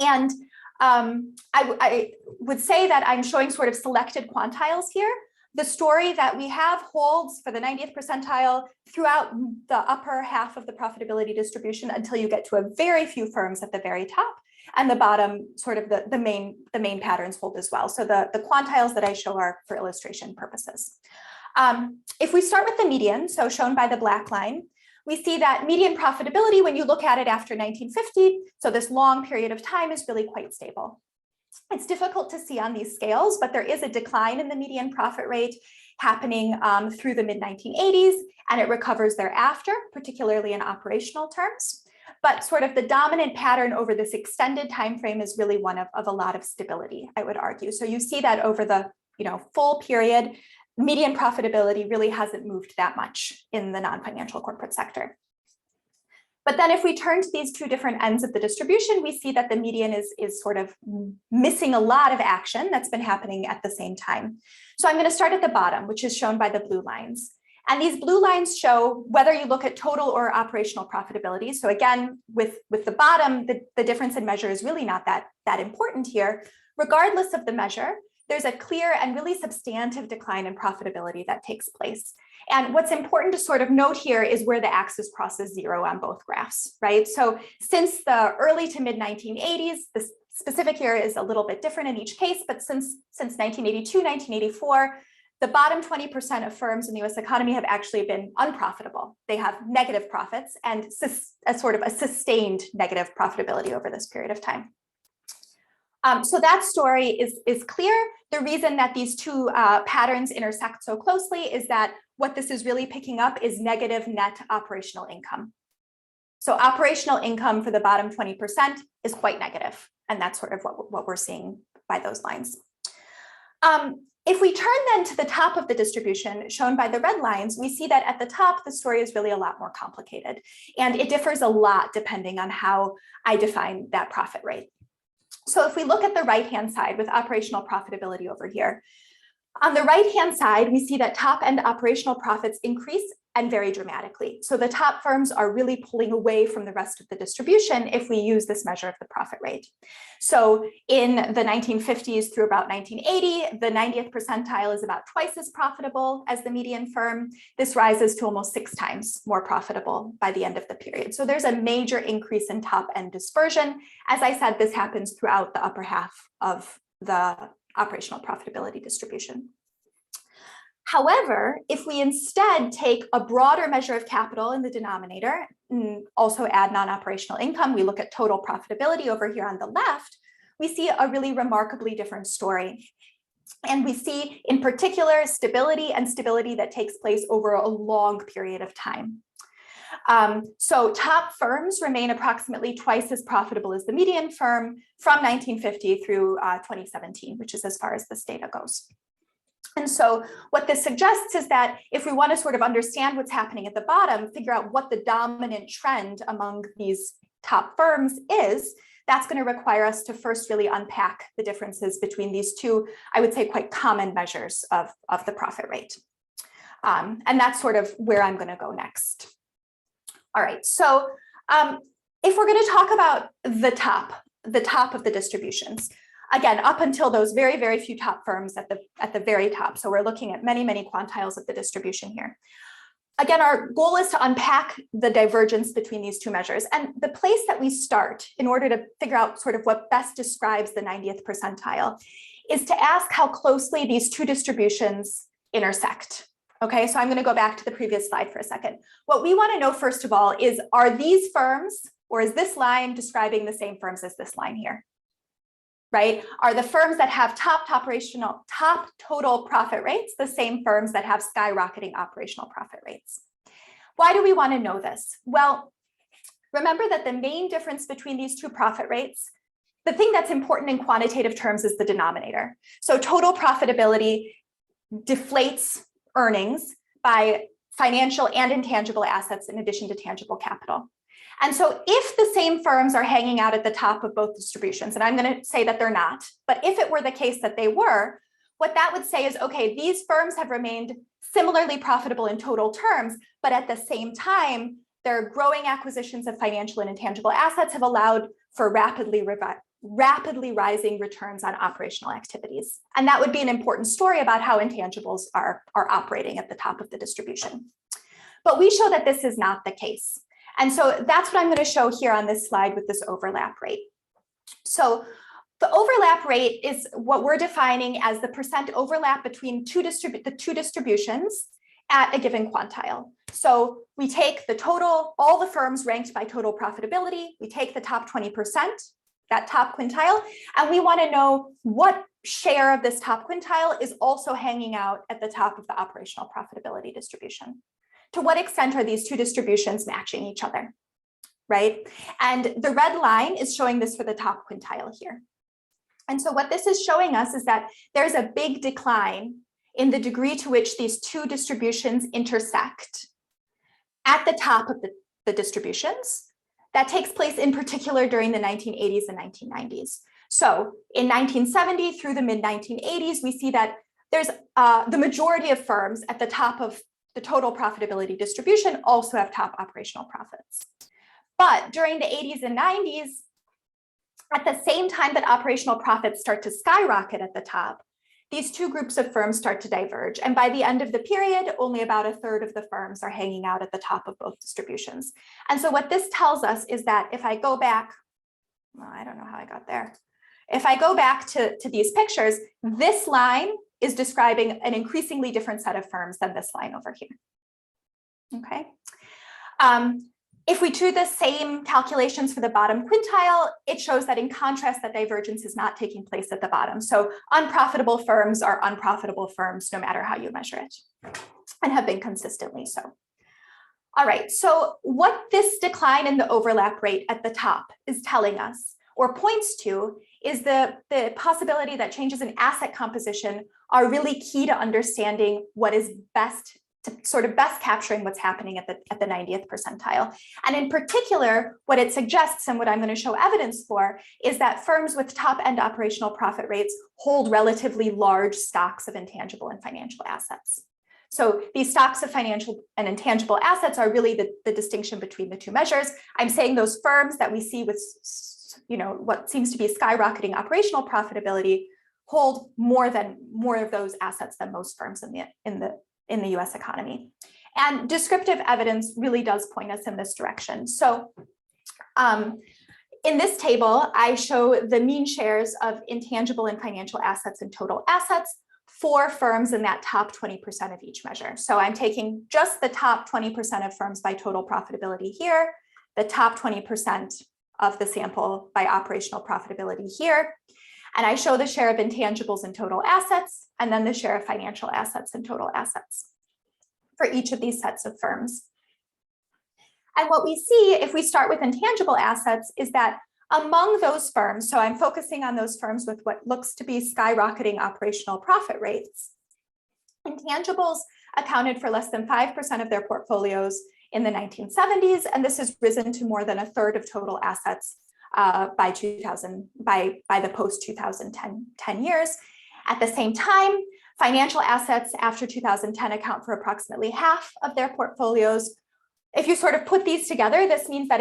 And I would say that I'm showing sort of selected quantiles here. The story that we have holds for the 90th percentile throughout the upper half of the profitability distribution until you get to a very few firms at the very top, and the bottom sort of the main patterns hold as well. So the quantiles that I show are for illustration purposes. If we start with the median, so shown by the black line, we see that median profitability, when you look at it after 1950, so this long period of time, is really quite stable. It's difficult to see on these scales, but there is a decline in the median profit rate happening through the mid-1980s, and it recovers thereafter, particularly in operational terms. But sort of the dominant pattern over this extended time frame is really one of a lot of stability, I would argue. So you see that over the full period, median profitability really hasn't moved that much in the non-financial corporate sector. But then if we turn to these two different ends of the distribution, we see that the median is sort of missing a lot of action that's been happening at the same time. So I'm going to start at the bottom, which is shown by the blue lines. And these blue lines show whether you look at total or operational profitability. So again, with the bottom, the difference in measure is really not that important here. Regardless of the measure, there's a clear and really substantive decline in profitability that takes place. And what's important to sort of note here is where the axis crosses zero on both graphs, right? So since the early to mid 1980s, the specific year is a little bit different in each case, but since 1982, 1984, the bottom 20% of firms in the US economy have actually been unprofitable. They have negative profits and a sort of a sustained negative profitability over this period of time. So that story is clear. The reason that these two patterns intersect so closely is that what this is really picking up is negative net operational income. So operational income for the bottom 20% is quite negative. And that's sort of what we're seeing by those lines. If we turn then to the top of the distribution shown by the red lines, we see that at the top, the story is really a lot more complicated. And it differs a lot depending on how I define that profit rate. So if we look at the right-hand side with operational profitability over here, on the right-hand side, we see that top-end operational profits increase and very dramatically. So the top firms are really pulling away from the rest of the distribution if we use this measure of the profit rate. So in the 1950s through about 1980, the 90th percentile is about twice as profitable as the median firm. This rises to almost 6 times more profitable by the end of the period. So there's a major increase in top-end dispersion. As I said, this happens throughout the upper half of the operational profitability distribution. However, if we instead take a broader measure of capital in the denominator and also add non-operational income, we look at total profitability over here on the left, we see a really remarkably different story. And we see in particular stability that takes place over a long period of time. So top firms remain approximately twice as profitable as the median firm from 1950 through 2017, which is as far as this data goes. And so what this suggests is that if we want to sort of understand what's happening at the bottom, figure out what the dominant trend among these top firms is, that's going to require us to first really unpack the differences between these two, I would say, quite common measures of the profit rate. And that's sort of where I'm going to go next. All right, so if we're going to talk about the top of the distributions, again, up until those very, very few top firms at the very top. So we're looking at many, many quantiles of the distribution here. Again, our goal is to unpack the divergence between these two measures. And the place that we start in order to figure out sort of what best describes the 90th percentile is to ask how closely these two distributions intersect. Okay, so I'm going to go back to the previous slide for a second. What we want to know, first of all, is are these firms, or is this line describing the same firms as this line here? Right? Are the firms that have top total profit rates the same firms that have skyrocketing operational profit rates? Why do we want to know this? Well, remember that the main difference between these two profit rates, the thing that's important in quantitative terms is the denominator. So total profitability deflates earnings by financial and intangible assets in addition to tangible capital. And so if the same firms are hanging out at the top of both distributions, and I'm going to say that they're not, but if it were the case that they were, what that would say is, okay, these firms have remained similarly profitable in total terms, but at the same time, their growing acquisitions of financial and intangible assets have allowed for rapidly rising returns on operational activities. And that would be an important story about how intangibles are operating at the top of the distribution. But we show that this is not the case. And so that's what I'm going to show here on this slide with this overlap rate. So the overlap rate is what we're defining as the percent overlap between the two distributions at a given quantile. So we take the total, all the firms ranked by total profitability, we take the top 20%, that top quintile, and we want to know what share of this top quintile is also hanging out at the top of the operational profitability distribution. To what extent are these two distributions matching each other, right? And the red line is showing this for the top quintile here. And so what this is showing us is that there's a big decline in the degree to which these two distributions intersect at the top of the distributions. That takes place in particular during the 1980s and 1990s. So in 1970 through the mid-1980s, we see that there's the majority of firms at the top of the total profitability distribution also have top operational profits. But during the 80s and 90s, at the same time that operational profits start to skyrocket at the top, these two groups of firms start to diverge. And by the end of the period, only about a third of the firms are hanging out at the top of both distributions. And so what this tells us is that if I go back, well, I don't know how I got there. If I go back to these pictures, this line is describing an increasingly different set of firms than this line over here. Okay. If we do the same calculations for the bottom quintile, it shows that in contrast, that divergence is not taking place at the bottom. So unprofitable firms are unprofitable firms, no matter how you measure it, and have been consistently so. All right, so what this decline in the overlap rate at the top is telling us, or points to, is the possibility that changes in asset composition are really key to understanding what is best, sort of best capturing what's happening at the 90th percentile. And in particular, what it suggests and what I'm going to show evidence for is that firms with top end operational profit rates hold relatively large stocks of intangible and financial assets. So these stocks of financial and intangible assets are really the distinction between the two measures. I'm saying those firms that we see with, what seems to be skyrocketing operational profitability hold more of those assets than most firms in the US economy. And descriptive evidence really does point us in this direction. So in this table, I show the mean shares of intangible and financial assets and total assets for firms in that top 20% of each measure. So I'm taking just the top 20% of firms by total profitability here, the top 20% of the sample by operational profitability here. And I show the share of intangibles and total assets, and then the share of financial assets and total assets for each of these sets of firms. And what we see if we start with intangible assets is that among those firms, so I'm focusing on those firms with what looks to be skyrocketing operational profit rates, intangibles accounted for less than 5% of their portfolios in the 1970s, and this has risen to more than a third of total assets by the post-2010 years. At the same time, financial assets after 2010 account for approximately half of their portfolios. if you sort of put these together, this means that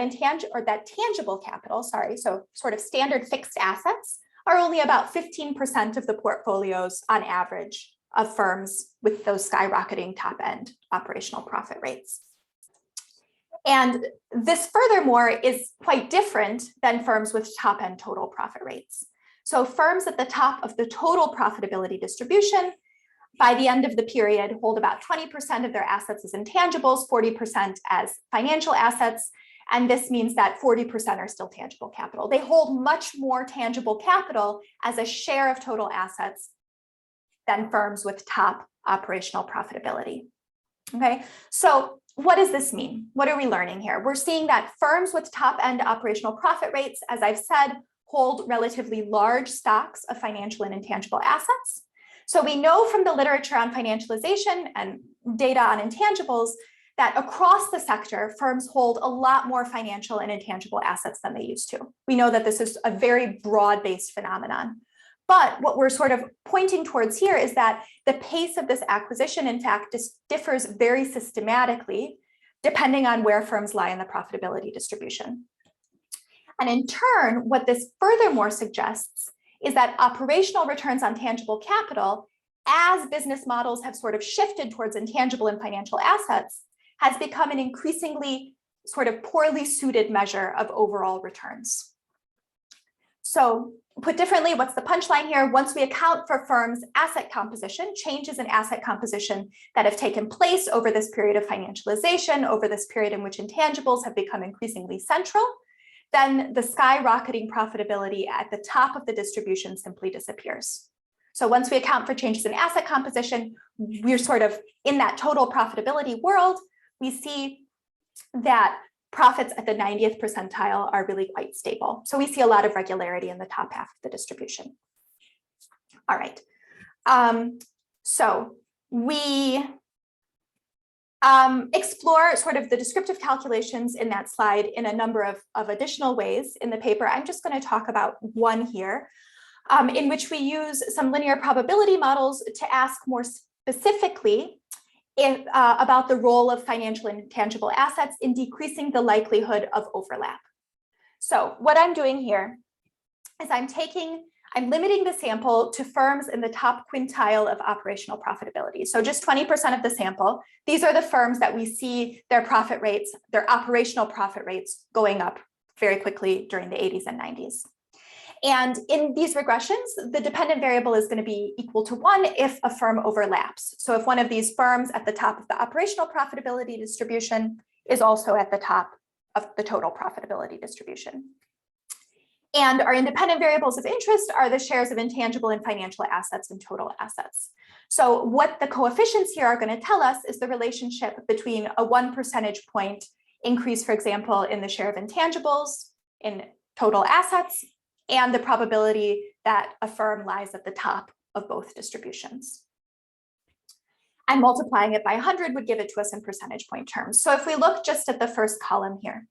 tangible capital, so sort of standard fixed assets are only about 15% of the portfolios on average of firms with those skyrocketing top end operational profit rates. And this furthermore is quite different than firms with top end total profit rates. So firms at the top of the total profitability distribution by the end of the period hold about 20% of their assets as intangibles, 40% as financial assets. And this means that 40% are still tangible capital. They hold much more tangible capital as a share of total assets than firms with top operational profitability. Okay, so what does this mean? What are we learning here? We're seeing that firms with top end operational profit rates, as I've said, hold relatively large stocks of financial and intangible assets. So we know from the literature on financialization and data on intangibles that across the sector, firms hold a lot more financial and intangible assets than they used to. We know that this is a very broad-based phenomenon. But what we're sort of pointing towards here is that the pace of this acquisition, in fact, differs very systematically depending on where firms lie in the profitability distribution. And in turn, what this furthermore suggests is that operational returns on tangible capital, as business models have sort of shifted towards intangible and financial assets, has become an increasingly sort of poorly suited measure of overall returns. So put differently, what's the punchline here? Once we account for firms' asset composition, changes in asset composition that have taken place over this period of financialization, over this period in which intangibles have become increasingly central, then the skyrocketing profitability at the top of the distribution simply disappears. So once we account for changes in asset composition, we're sort of in that total profitability world, we see that profits at the 90th percentile are really quite stable. So we see a lot of regularity in the top half of the distribution. All right. So we explore sort of the descriptive calculations in that slide in a number of additional ways in the paper. I'm just going to talk about one here, in which we use some linear probability models to ask more specifically about the role of financial and intangible assets in decreasing the likelihood of overlap. So what I'm doing here is I'm limiting the sample to firms in the top quintile of operational profitability. So just 20% of the sample. These are the firms that we see their profit rates, their operational profit rates going up very quickly during the 80s and 90s. And in these regressions, the dependent variable is going to be equal to 1 if a firm overlaps. So if one of these firms at the top of the operational profitability distribution is also at the top of the total profitability distribution. And our independent variables of interest are the shares of intangible and financial assets and total assets. So what the coefficients here are going to tell us is the relationship between a 1 percentage point increase, for example, in the share of intangibles in total assets, and the probability that a firm lies at the top of both distributions. And multiplying it by 100 would give it to us in percentage point terms. So if we look just at the first column here,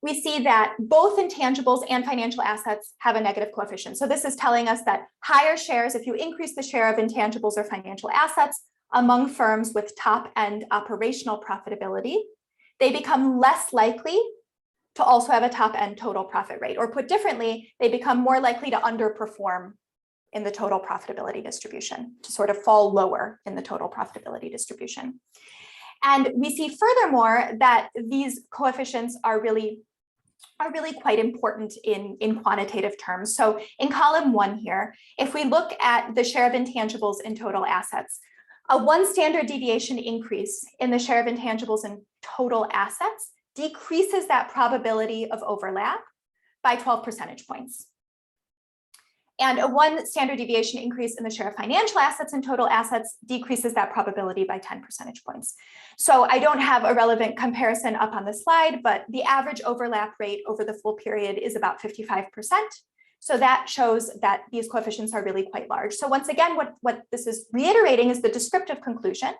we see that both intangibles and financial assets have a negative coefficient. So this is telling us that higher shares, if you increase the share of intangibles or financial assets among firms with top-end operational profitability, they become less likely to also have a top-end total profit rate. Or put differently, they become more likely to underperform in the total profitability distribution, to sort of fall lower in the total profitability distribution. And we see furthermore that these coefficients are really quite important in quantitative terms. So in column 1 here, if we look at the share of intangibles in total assets, a 1 standard deviation increase in the share of intangibles in total assets decreases that probability of overlap by 12 percentage points. And a 1 standard deviation increase in the share of financial assets in total assets decreases that probability by 10 percentage points. So I don't have a relevant comparison up on the slide, but the average overlap rate over the full period is about 55%. So that shows that these coefficients are really quite large. So once again, what this is reiterating is the descriptive conclusion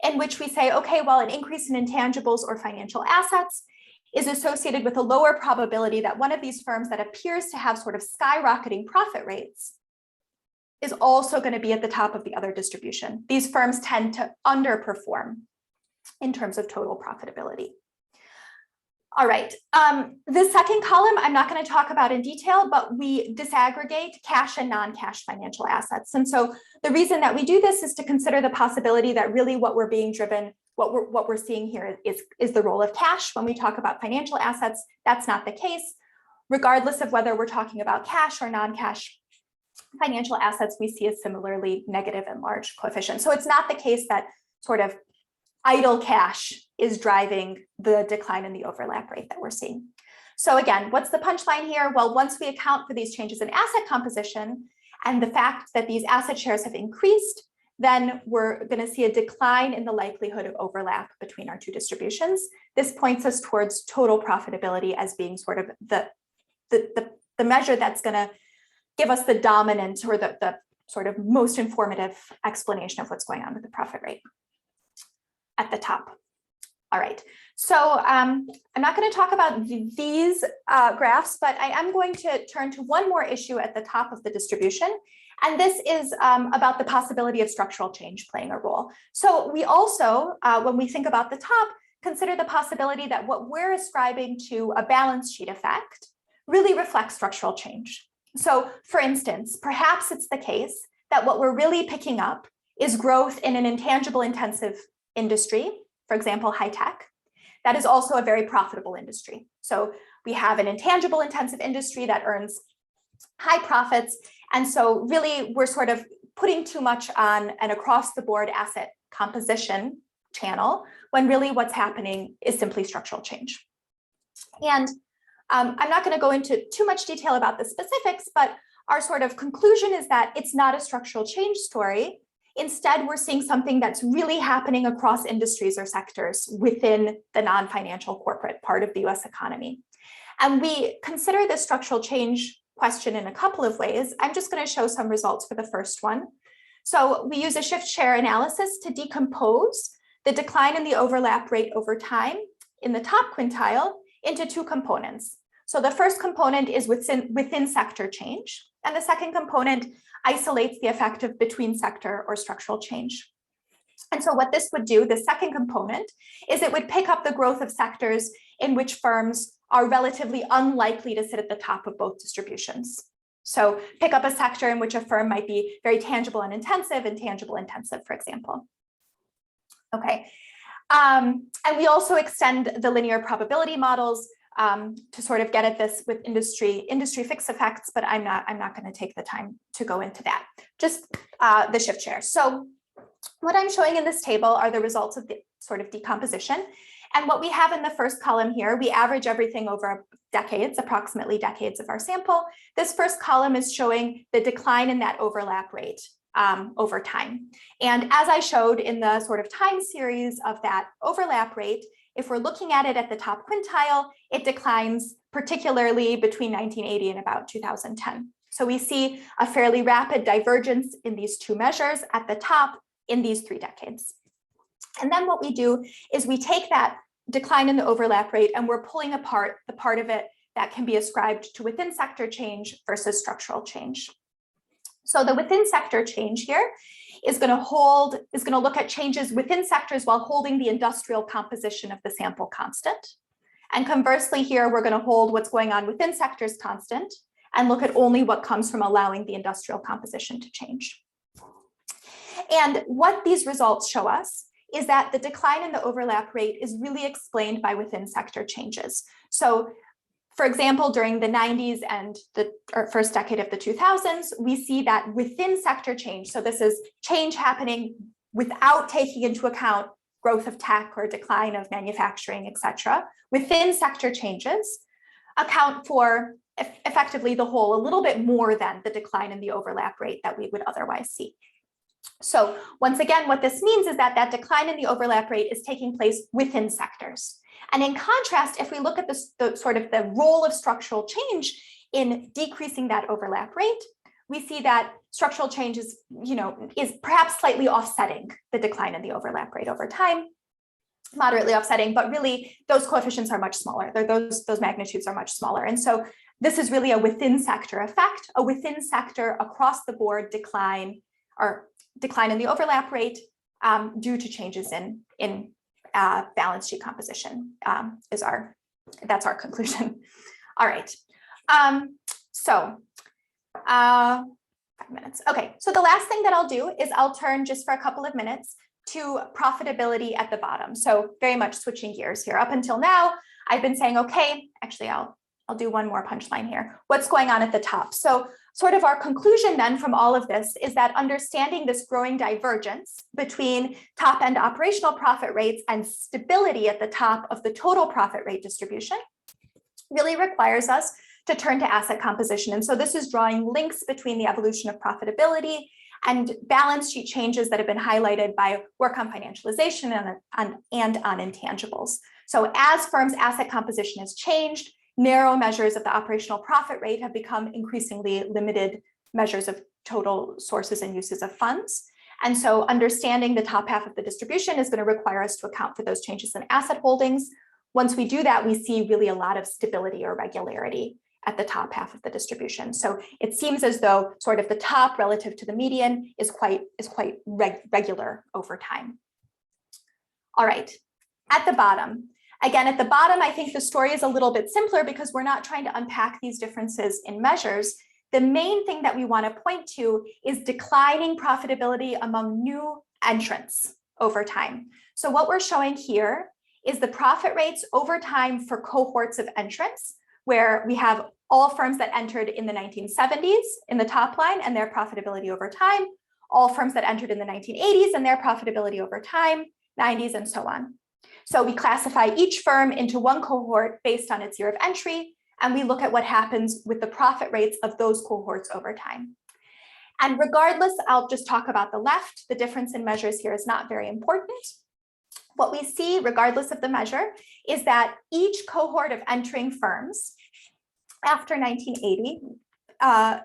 in which we say, okay, well, an increase in intangibles or financial assets is associated with a lower probability that one of these firms that appears to have sort of skyrocketing profit rates is also going to be at the top of the other distribution. These firms tend to underperform in terms of total profitability. All right, the second column I'm not going to talk about in detail, but we disaggregate cash and non-cash financial assets. And so the reason that we do this is to consider the possibility that really what we're being driven, what we're seeing here is the role of cash. When we talk about financial assets, that's not the case. Regardless of whether we're talking about cash or non-cash financial assets, we see a similarly negative and large coefficient. So it's not the case that sort of idle cash is driving the decline in the overlap rate that we're seeing. So again, what's the punchline here? Well, once we account for these changes in asset composition and the fact that these asset shares have increased, then we're going to see a decline in the likelihood of overlap between our two distributions. This points us towards total profitability as being sort of the measure that's going to give us the dominant or the sort of most informative explanation of what's going on with the profit rate at the top. All right, so I'm not going to talk about these graphs, but I am going to turn to one more issue at the top of the distribution. And this is about the possibility of structural change playing a role. So we also, when we think about the top, consider the possibility that what we're ascribing to a balance sheet effect really reflects structural change. So for instance, perhaps it's the case that what we're really picking up is growth in an intangible intensive industry, for example, high tech, that is also a very profitable industry. So we have an intangible intensive industry that earns high profits. And so really we're sort of putting too much on an across the board asset composition channel when really what's happening is simply structural change. And I'm not going to go into too much detail about the specifics, but our sort of conclusion is that it's not a structural change story. Instead, we're seeing something that's really happening across industries or sectors within the non-financial corporate part of the US economy. And we consider this structural change question in a couple of ways. I'm just going to show some results for the first one. So we use a shift share analysis to decompose the decline in the overlap rate over time in the top quintile into two components. So the first component is within sector change, and the second component isolates the effect of between sector or structural change. And so what this would do, the second component, is it would pick up the growth of sectors in which firms are relatively unlikely to sit at the top of both distributions. So pick up a sector in which a firm might be very tangible and intangible intensive, for example. Okay, and we also extend the linear probability models to sort of get at this with industry fixed effects, but I'm not going to take the time to go into that. Just the shift share. So what I'm showing in this table are the results of the sort of decomposition. And what we have in the first column here, we average everything over decades, approximately decades of our sample. This first column is showing the decline in that overlap rate over time. And as I showed in the sort of time series of that overlap rate, if we're looking at it at the top quintile, it declines particularly between 1980 and about 2010. So we see a fairly rapid divergence in these two measures at the top in these 3 decades. And then what we do is we take that decline in the overlap rate and we're pulling apart the part of it that can be ascribed to within sector change versus structural change. So the within sector change here is going to look at changes within sectors while holding the industrial composition of the sample constant. And conversely here, we're going to hold what's going on within sectors constant and look at only what comes from allowing the industrial composition to change. And what these results show us is that the decline in the overlap rate is really explained by within sector changes. So for example, during the 90s and the first decade of the 2000s, we see that within sector change, so this is change happening without taking into account growth of tech or decline of manufacturing, et cetera, within sector changes account for effectively the whole a little bit more than the decline in the overlap rate that we would otherwise see. So once again, what this means is that that decline in the overlap rate is taking place within sectors. And in contrast, if we look at the sort of the role of structural change in decreasing that overlap rate, we see that structural change is perhaps slightly offsetting the decline in the overlap rate over time, moderately offsetting, but really those coefficients are much smaller. Those magnitudes are much smaller. And so this is really a within sector effect, a within sector across the board decline in the overlap rate due to changes in balance sheet composition that's our conclusion. All right. 5 minutes. Okay, so the last thing that I'll do is I'll turn just for a couple of minutes to profitability at the bottom. So very much switching gears here. Up until now, I've been saying, okay, actually I'll do one more punchline here. What's going on at the top? So sort of our conclusion then from all of this is that understanding this growing divergence between top end operational profit rates and stability at the top of the total profit rate distribution really requires us to turn to asset composition. And so this is drawing links between the evolution of profitability and balance sheet changes that have been highlighted by work on financialization and on intangibles. So as firms' asset composition has changed, narrow measures of the operational profit rate have become increasingly limited measures of total sources and uses of funds. And so understanding the top half of the distribution is going to require us to account for those changes in asset holdings. Once we do that, we see really a lot of stability or regularity at the top half of the distribution. So it seems as though sort of the top relative to the median is quite regular over time. All right, at the bottom. Again, at the bottom, I think the story is a little bit simpler because we're not trying to unpack these differences in measures. The main thing that we want to point to is declining profitability among new entrants over time. So what we're showing here is the profit rates over time for cohorts of entrants, where we have all firms that entered in the 1970s in the top line and their profitability over time, all firms that entered in the 1980s and their profitability over time, 90s, and so on. So we classify each firm into one cohort based on its year of entry, and we look at what happens with the profit rates of those cohorts over time. And regardless, I'll just talk about the left. The difference in measures here is not very important. What we see, regardless of the measure, is that each cohort of entering firms after 1980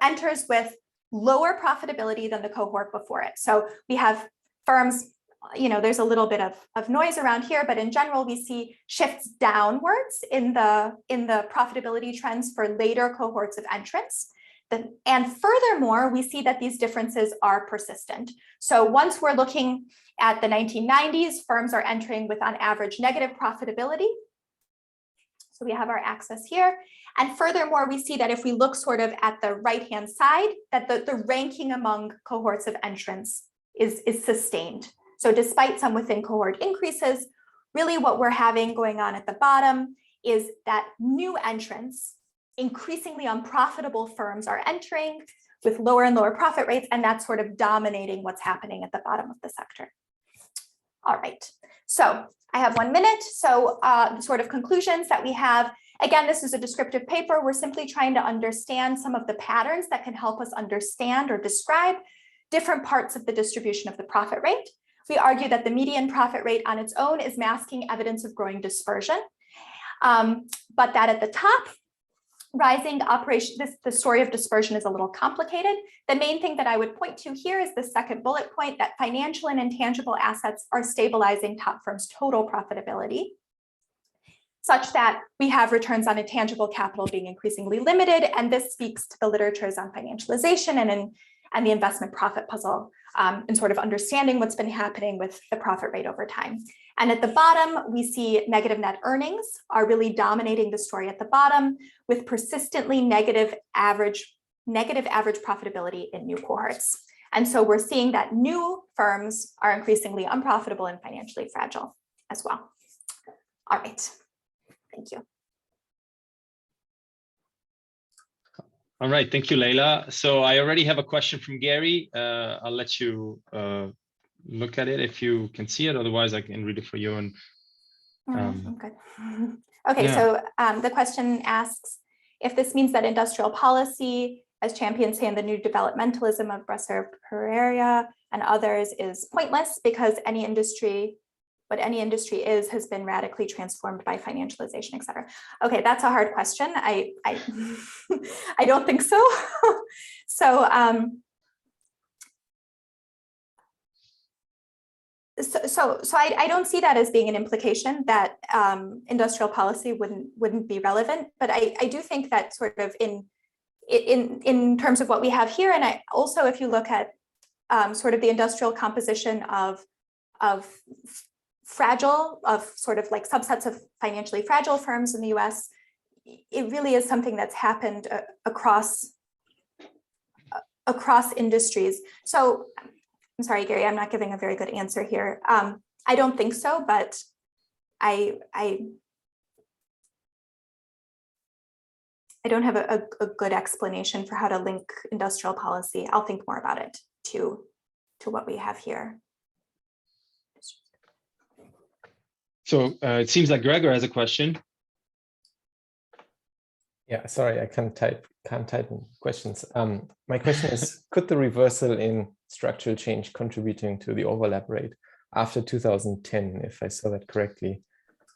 enters with lower profitability than the cohort before it. So we have firms, there's a little bit of noise around here, but in general, we see shifts downwards in the profitability trends for later cohorts of entrants. And furthermore, we see that these differences are persistent. So once we're looking at the 1990s, firms are entering with on average negative profitability. So we have our axis here. And furthermore, we see that if we look sort of at the right-hand side, that the ranking among cohorts of entrants is sustained. So despite some within cohort increases, really what we're having going on at the bottom is that new entrants, increasingly unprofitable firms are entering with lower and lower profit rates, and that's sort of dominating what's happening at the bottom of the sector. All right, so I have 1 minute. So sort of conclusions that we have. Again, this is a descriptive paper. We're simply trying to understand some of the patterns that can help us understand or describe different parts of the distribution of the profit rate. We argue that the median profit rate on its own is masking evidence of growing dispersion, but that at the top, rising operation, the story of dispersion is a little complicated. The main thing that I would point to here is the second bullet point, that financial and intangible assets are stabilizing top firms' total profitability, such that we have returns on intangible capital being increasingly limited. And this speaks to the literatures on financialization and the investment profit puzzle, and sort of understanding what's been happening with the profit rate over time. And at the bottom, we see negative net earnings are really dominating the story at the bottom, with persistently negative average profitability in new cohorts. And so we're seeing that new firms are increasingly unprofitable and financially fragile as well. All right, thank you. All right, thank you, Leila. So I already have a question from Gary. I'll let you look at it if you can see it. Otherwise, I can read it for you. And I'm good. Okay, yeah. So the question asks if this means that industrial policy, as champions say in the new developmentalism of Bresser Pereira and others, is pointless because what any industry has been radically transformed by financialization, et cetera. Okay, that's a hard question. I don't think so. So I don't see that as being an implication that industrial policy wouldn't be relevant, but I do think that sort of in terms of what we have here, and I also, if you look at sort of the industrial composition of fragile, of sort of like subsets of financially fragile firms in the US, it really is something that's happened across industries. So I'm sorry, Gary, I'm not giving a very good answer here. I don't think so, but I don't have a good explanation for how to link industrial policy. I'll think more about it to what we have here. So it seems like Gregor has a question. Yeah, sorry, I can't type in questions. My question is, could the reversal in structural change contributing to the overlap rate after 2010, if I saw that correctly,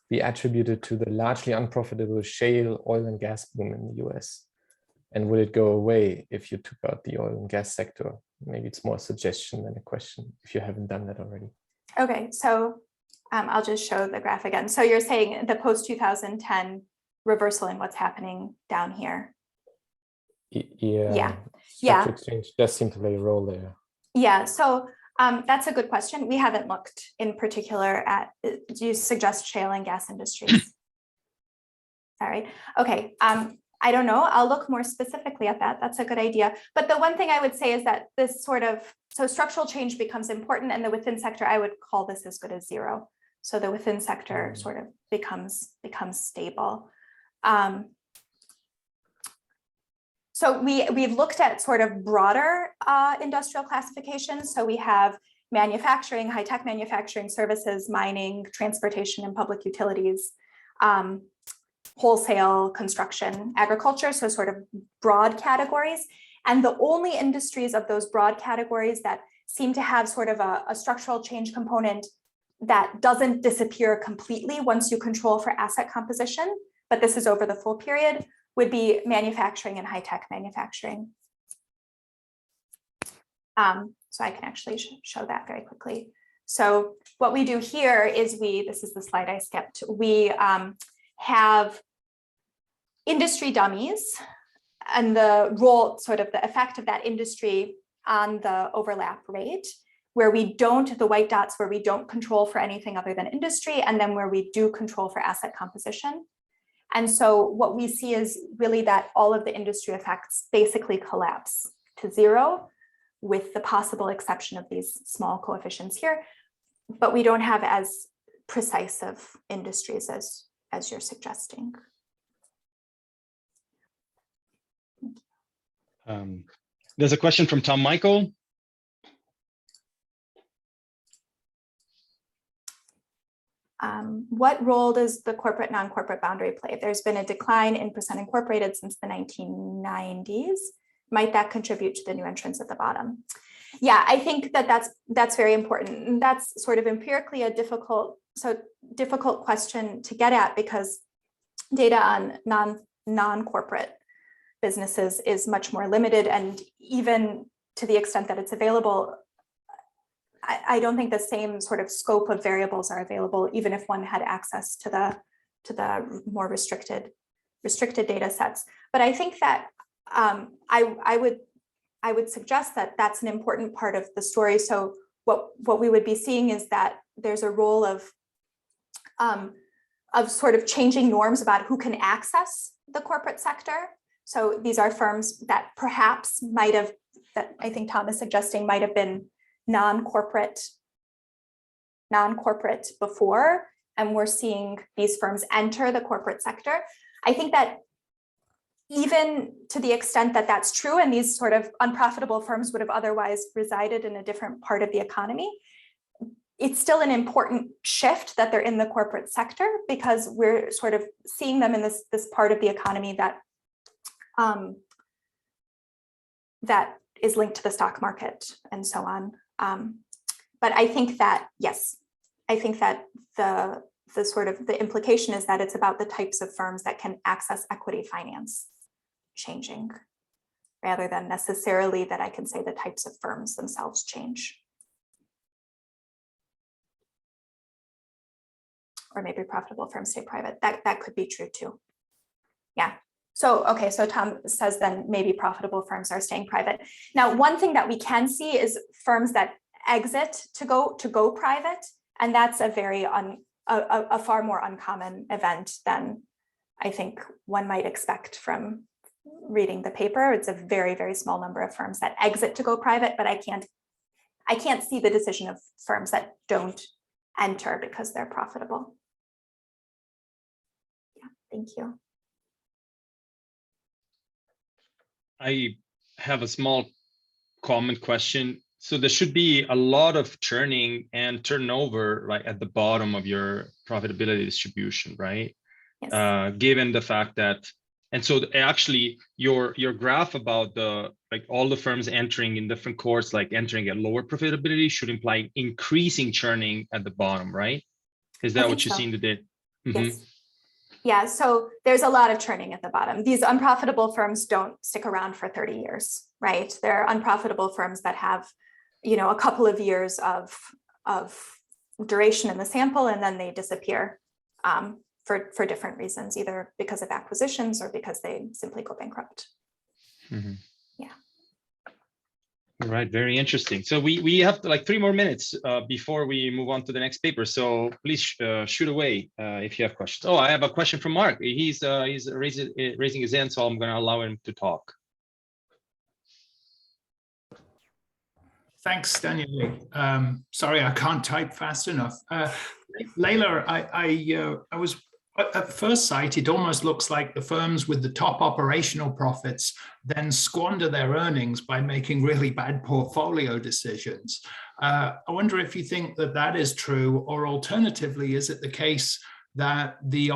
be attributed to the largely unprofitable shale oil and gas boom in the US? And would it go away if you took out the oil and gas sector? Maybe it's more a suggestion than a question, if you haven't done that already. Okay, so I'll just show the graph again. So you're saying the post-2010 reversal in what's happening down here. Yeah. Yeah. Structural change does seem to play a role there. Yeah, so that's a good question. We haven't looked in particular at, do you suggest shale and gas industries? All right, okay. I don't know, I'll look more specifically at that. That's a good idea. But the one thing I would say is that this sort of, so structural change becomes important, and the within sector, I would call this as good as zero. So the within sector sort of becomes stable. So we've looked at sort of broader industrial classifications. So we have manufacturing, high-tech manufacturing, services, mining, transportation, and public utilities, wholesale, construction, agriculture, so sort of broad categories. And the only industries of those broad categories that seem to have sort of a structural change component that doesn't disappear completely once you control for asset composition, but this is over the full period, would be manufacturing and high-tech manufacturing. So I can actually show that very quickly. So what we do here is this is the slide I skipped, we have industry dummies and the role, sort of the effect of that industry on the overlap rate, where we don't, the white dots where we don't control for anything other than industry, and then where we do control for asset composition. And so what we see is really that all of the industry effects basically collapse to zero, with the possible exception of these small coefficients here, but we don't have as precise of industries as you're suggesting. There's a question from Tom Michael. What role does the corporate non-corporate boundary play? There's been a decline in percent incorporated since the 1990s. Might that contribute to the new entrants at the bottom? Yeah, I think that's very important. And that's sort of empirically a difficult question to get at, because data on non-corporate businesses is much more limited, and even to the extent that it's available, I don't think the same sort of scope of variables are available, even if one had access to the more restricted data sets. But I think that I would suggest that that's an important part of the story. So what we would be seeing is that there's a role of sort of changing norms about who can access the corporate sector. So these are firms that perhaps might have, that I think Tom is suggesting might have been non-corporate before, and we're seeing these firms enter the corporate sector. I think that even to the extent that that's true, and these sort of unprofitable firms would have otherwise resided in a different part of the economy, it's still an important shift that they're in the corporate sector, because we're sort of seeing them in this part of the economy that that is linked to the stock market and so on. But I think that, yes, I think that the sort of the implication is that it's about the types of firms that can access equity finance changing, rather than necessarily that I can say the types of firms themselves change. Or maybe profitable firms stay private. That could be true too. Yeah. So, okay, so Tom says then maybe profitable firms are staying private. Now, one thing that we can see is firms that exit to go private And that's a very a far more uncommon event than I think one might expect from reading the paper. It's a very, very small number of firms that exit to go private, but I can't see the decision of firms that don't enter because they're profitable. Yeah, thank you. I have a small comment question. So there should be a lot of churning and turnover right at the bottom of your profitability distribution, right? Yes. Given the fact that, and so actually your graph about the like all the firms entering in different cohorts, like entering at lower profitability, should imply increasing churning at the bottom, right? Is that what you see in the data? Yes. Yeah, so there's a lot of churning at the bottom. These unprofitable firms don't stick around for 30 years, right? They're unprofitable firms that have, you know, a couple of years of duration in the sample, and then they disappear for different reasons, either because of acquisitions or because they simply go bankrupt. Yeah. All right, very interesting. So we have like 3 more minutes before we move on to the next paper. So please shoot away if you have questions. Oh, I have a question from Mark. He's raising his hand, so I'm going to allow him to talk. Thanks, Daniel. Sorry, I can't type fast enough. Leila, I was at first sight, it almost looks like the firms with the top operational profits then squander their earnings by making really bad portfolio decisions. I wonder if you think that that is true, or alternatively, is it the case that the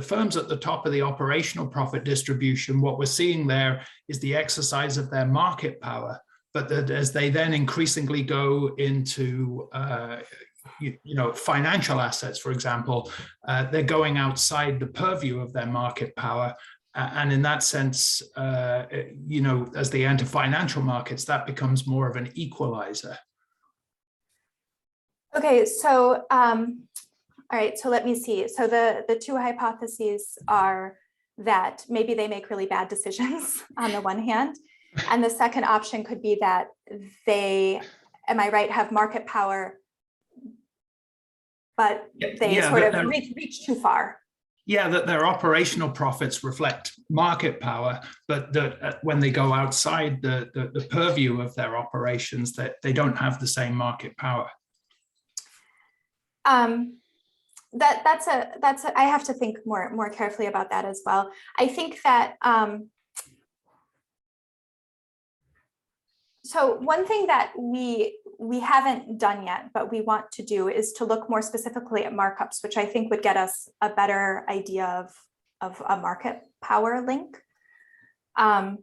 firms at the top of the operational profit distribution, what we're seeing there is the exercise of their market power, but that as they then increasingly go into financial assets, for example, they're going outside the purview of their market power. And in that sense, as they enter financial markets, that becomes more of an equalizer. Okay, so, all right, so let me see. So the 2 hypotheses are that maybe they make really bad decisions on the one hand, and the second option could be that they, am I right, have market power, but they sort of reach too far. Yeah, that their operational profits reflect market power, but that when they go outside the purview of their operations, that they don't have the same market power. That's a I have to think more carefully about that as well. I think that so one thing that we haven't done yet, but we want to do, is to look more specifically at markups, which I think would get us a better idea of a market power link. I'm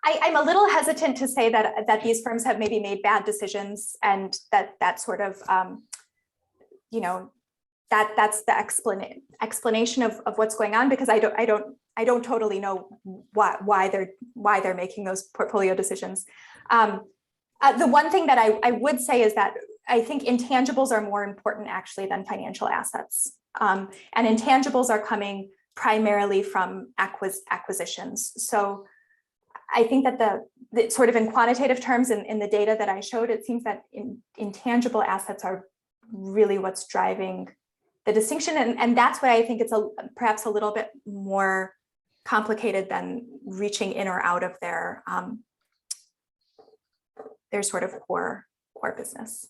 a little hesitant to say that these firms have maybe made bad decisions, and that sort of that's the explanation of what's going on, because I don't totally know why they're making those portfolio decisions. The one thing that I would say is that I think intangibles are more important actually than financial assets, and intangibles are coming primarily from acquisitions. So I think that the sort of in quantitative terms in the data that I showed, it seems that intangible assets are really what's driving the distinction, and that's why I think it's perhaps a little bit more complicated than reaching in or out of their sort of core business.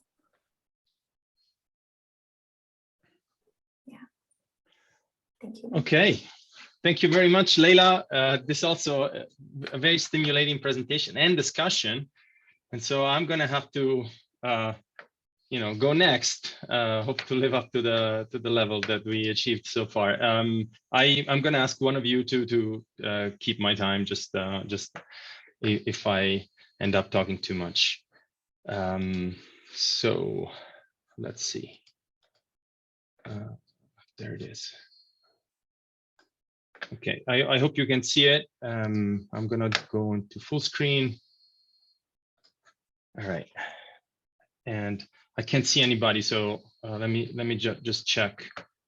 Yeah, thank you. Okay, thank you very much, Leila. This is also a very stimulating presentation and discussion, and so I'm going to have to go next. Hope to live up to the level that we achieved so far. I'm going to ask one of you to keep my time, just if I end up talking too much. So let's see. There it is. Okay, I hope you can see it. I'm going to go into full screen. All right, and I can't see anybody, so let me just check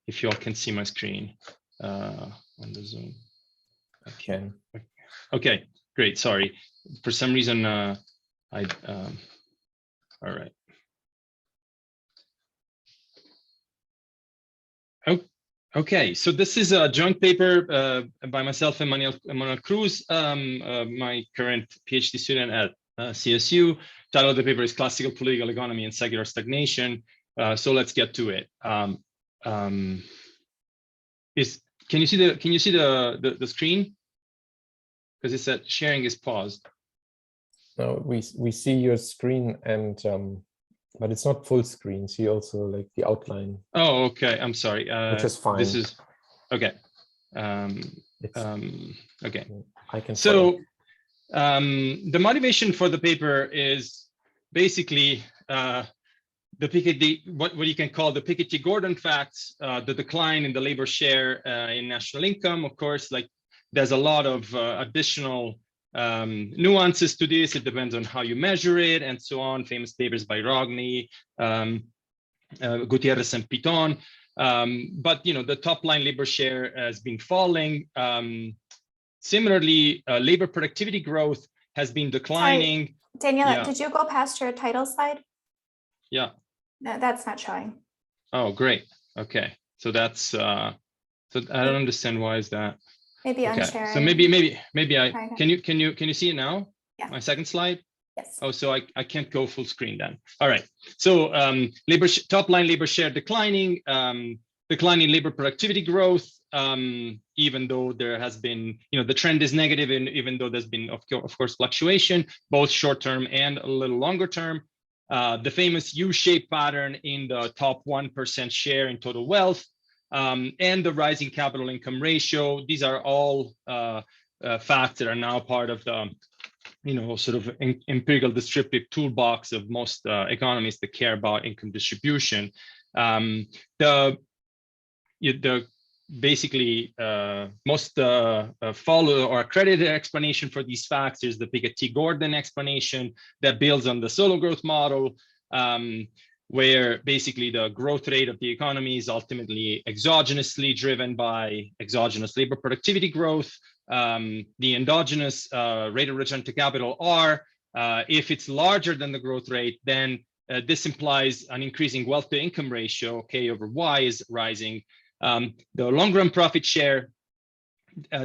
if you all can see my screen on the Zoom. I can. Okay, great. Sorry, for some reason all right. Okay, so this is a joint paper by myself and Manuel Cruz, my current PhD student at CSU. Title of the paper is Classical Political Economy and Secular Stagnation. So let's get to it. Can you see the screen? Because it said sharing is paused. No, we see your screen, and but it's not full screen. See also like the outline. Oh, okay. I'm sorry. Which is fine. This is okay. Okay. I can. So the motivation for the paper is basically the Piketty, what you can call the Piketty-Gordon facts, the decline in the labor share in national income. Of course, like there's a lot of additional nuances to this. It depends on how you measure it and so on. Famous papers by Rogni, Gutierrez and Piton. But the top line labor share has been falling. Similarly, labor productivity growth has been declining. Sorry, Daniela, did you go past your title slide? Yeah. No, that's not showing. Oh, great. Okay, so that's so I don't understand why is that. Maybe okay. unshare. So maybe I can you see it now? Yeah. My second slide. Yes. Oh, so I can't go full screen then. All right. So top line labor share declining, declining labor productivity growth, even though there has been, the trend is negative, and even though there's been of course fluctuation, both short term and a little longer term. The famous U-shaped pattern in the top 1% share in total wealth, and the rising capital income ratio. These are all facts that are now part of the, sort of empirical descriptive toolbox of most economists that care about income distribution. Basically most follow or accredited explanation for these facts is the Piketty-Gordon explanation that builds on the solo growth model, where basically the growth rate of the economy is ultimately exogenously driven by exogenous labor productivity growth. The endogenous rate of return to capital R, if it's larger than the growth rate, then this implies an increasing wealth to income ratio, K over Y is rising. The long run profit share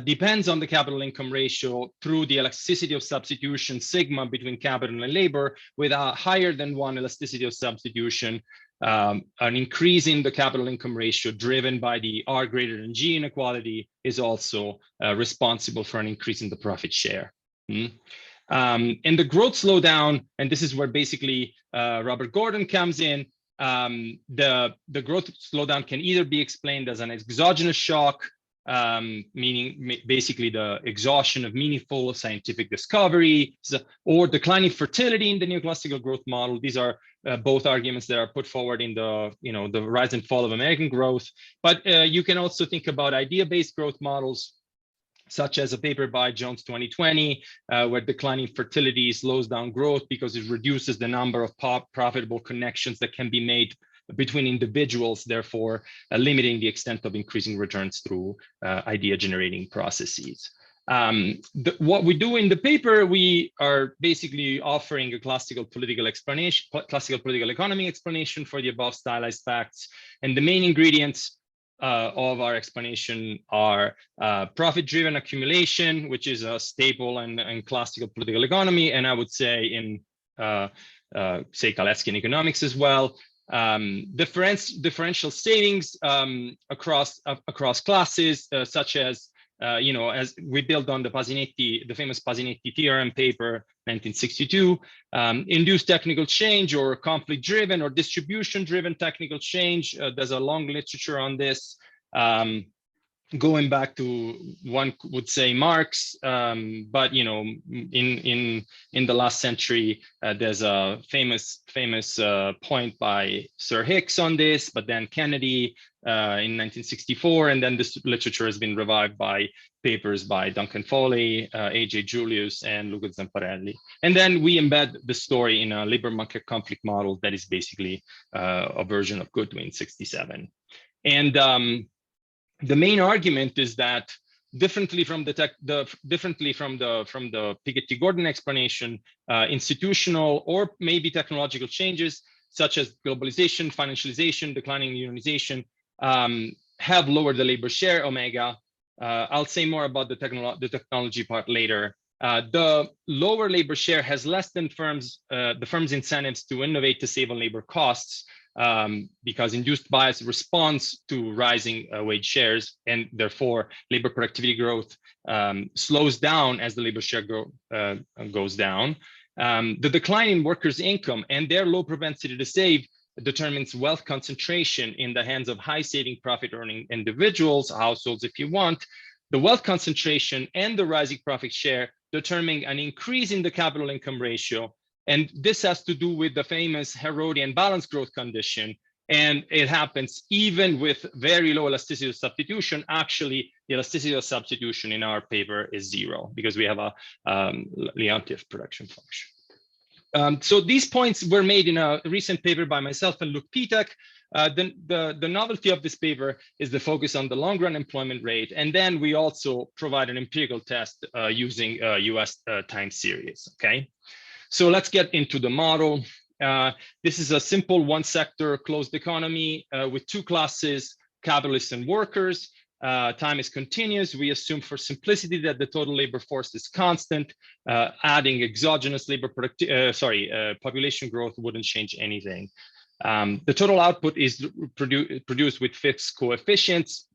depends on the capital income ratio through the elasticity of substitution sigma between capital and labor, with a higher than 1 elasticity of substitution. An increase in the capital income ratio driven by the R greater than G inequality is also responsible for an increase in the profit share. In the growth slowdown, and this is where basically Robert Gordon comes in, the growth slowdown can either be explained as an exogenous shock, meaning basically the exhaustion of meaningful scientific discovery, or declining fertility in the neoclassical growth model. These are both arguments that are put forward in the the rise and fall of American growth. But you can also think about idea-based growth models, such as a paper by Jones 2020, where declining fertility slows down growth because it reduces the number of profitable connections that can be made between individuals, therefore limiting the extent of increasing returns through idea generating processes. What we do in the paper, we are basically offering a classical political explanation, classical political economy explanation for the above stylized facts. And the main ingredients of our explanation are profit-driven accumulation, which is a staple in classical political economy, and I would say in say Kalecki economics as well. Differential savings across classes, such as as we build on the famous Pasinetti theorem paper, 1962, induced technical change or conflict-driven or distribution-driven technical change. There's a long literature on this, going back to, one would say, Marx, but in the last century, there's a famous point by Sir Hicks on this, but then Kennedy in 1964, and then this literature has been revived by papers by Duncan Foley, A.J. Julius, and Luca Zamparelli. And then we embed the story in a labor market conflict model that is basically a version of Goodwill 67. And the main argument is that, differently from the Piketty-Gordon explanation, institutional or maybe technological changes such as globalization, financialization, declining unionization, have lowered the labor share, omega. I'll say more about the technology part later. The lower labor share has lessened the firm's incentives to innovate to save on labor costs, because induced bias responds to rising wage shares, and therefore labor productivity growth slows down as the labor share goes down. The decline in workers' income and their low propensity to save determines wealth concentration in the hands of high saving profit earning individuals, households if you want. The wealth concentration and the rising profit share determining an increase in the capital income ratio. And this has to do with the famous Herodian balance growth condition. And it happens even with very low elasticity of substitution. Actually, the elasticity of substitution in our paper is 0 because we have a Leontief production function. So these points were made in a recent paper by myself and Luke Pitek. The novelty of this paper is the focus on the long run employment rate. And then we also provide an empirical test using US time series, okay? So let's get into the model. This is a simple one sector closed economy with two classes, capitalists and workers. Time is continuous. We assume for simplicity that the total labor force is constant. Adding exogenous labor population growth wouldn't change anything. The total output is produced with fixed coefficients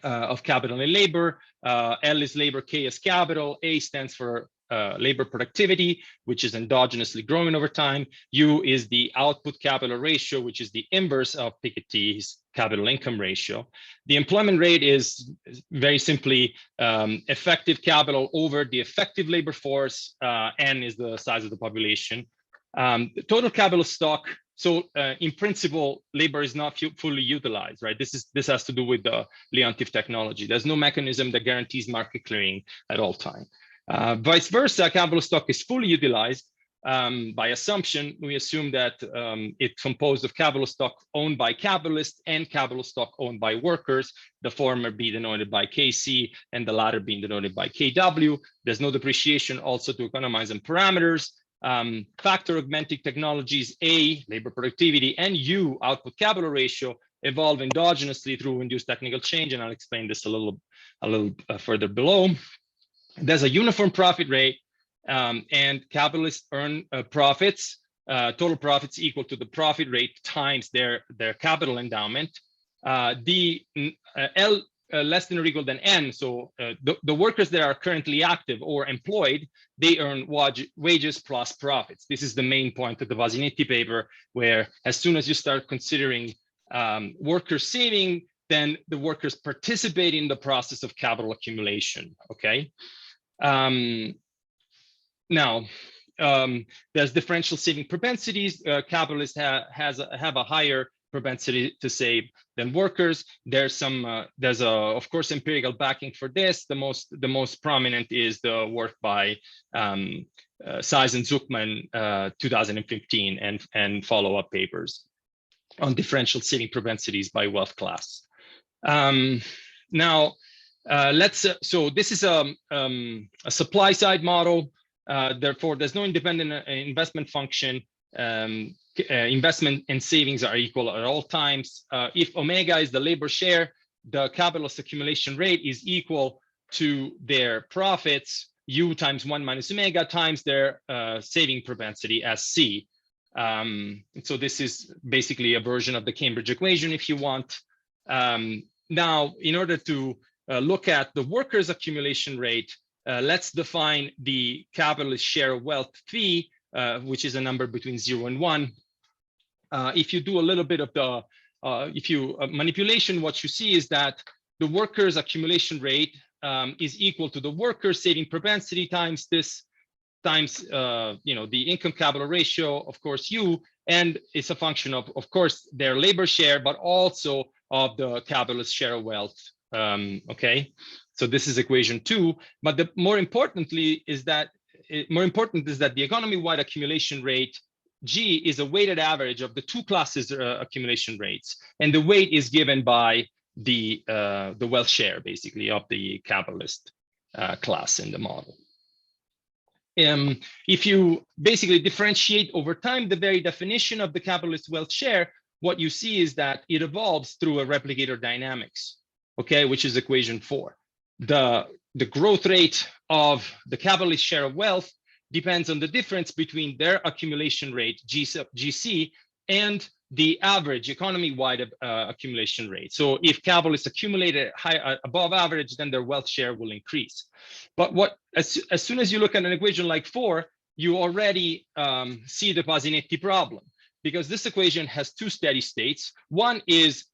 of capital and labor. L is labor, K is capital, A stands for labor productivity, which is endogenously growing over time. U is the output capital ratio, which is the inverse of Piketty's capital income ratio. The employment rate is very simply effective capital over the effective labor force. N is the size of the population. The total capital stock. So in principle, labor is not fully utilized, right? This has to do with the Leontief technology. There's no mechanism that guarantees market clearing at all time. Vice versa, capital stock is fully utilized. By assumption, we assume that it's composed of capital stock owned by capitalists and capital stock owned by workers, the former being denoted by KC and the latter being denoted by KW. There's no depreciation also to economize on parameters. Factor augmenting technologies, A, labor productivity, and U, output capital ratio, evolve endogenously through induced technical change, and I'll explain this a little further below. There's a uniform profit rate, and capitalists earn profits, total profits equal to the profit rate times their capital endowment. The L less than or equal than N, so the workers that are currently active or employed, they earn wages plus profits. This is the main point of the Vasinetti paper, where as soon as you start considering worker saving, then the workers participate in the process of capital accumulation, okay? Now, there's differential saving propensities. Capitalists have a higher propensity to save than workers. There's of course empirical backing for this. The most prominent is the work by Seiss and Zuckman 2015 and follow-up papers on differential saving propensities by wealth class. Now, so this is a supply side model. Therefore, there's no independent investment function. Investment and savings are equal at all times. If omega is the labor share, the capitalist accumulation rate is equal to their profits, U times 1 minus omega times their saving propensity, SC. So this is basically a version of the Cambridge equation if you want. Now, in order to look at the workers' accumulation rate, let's define the capitalist share of wealth phi, which is a number between 0 and 1. If you do a little bit of the manipulation, what you see is that the workers' accumulation rate is equal to the workers' saving propensity times this times the income capital ratio, of course, U, and it's a function of course their labor share, but also of the capitalist share of wealth. Okay, so this is equation 2. But the more important is that the economy-wide accumulation rate G is a weighted average of the two classes accumulation rates, and the weight is given by the wealth share, basically, of the capitalist class in the model. If you basically differentiate over time the very definition of the capitalist wealth share, what you see is that it evolves through a replicator dynamics, okay, which is equation 4. The growth rate of the capitalist share of wealth depends on the difference between their accumulation rate, GC, and the average economy-wide accumulation rate. So if capitalists accumulate above average, then their wealth share will increase. But as soon as you look at an equation like 4, you already see the Pasinetti problem, because this equation has 2 steady states. One is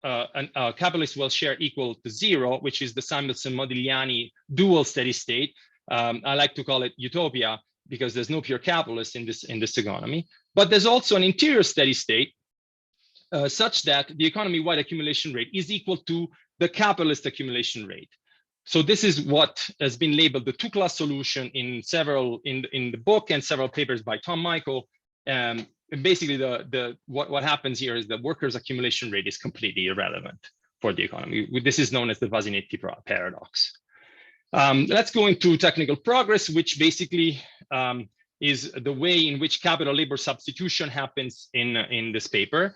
a capitalist wealth share equal to 0, which is the Samuelson-Modigliani dual steady state. I like to call it utopia, because there's no pure capitalist in this economy. But there's also an interior steady state such that the economy-wide accumulation rate is equal to the capitalist accumulation rate. So this is what has been labeled the 2-class solution in the book and several papers by Tom Michael. And basically, what happens here is the workers' accumulation rate is completely irrelevant for the economy. This is known as the Pasinetti paradox. Let's go into technical progress, which basically is the way in which capital labor substitution happens in this paper.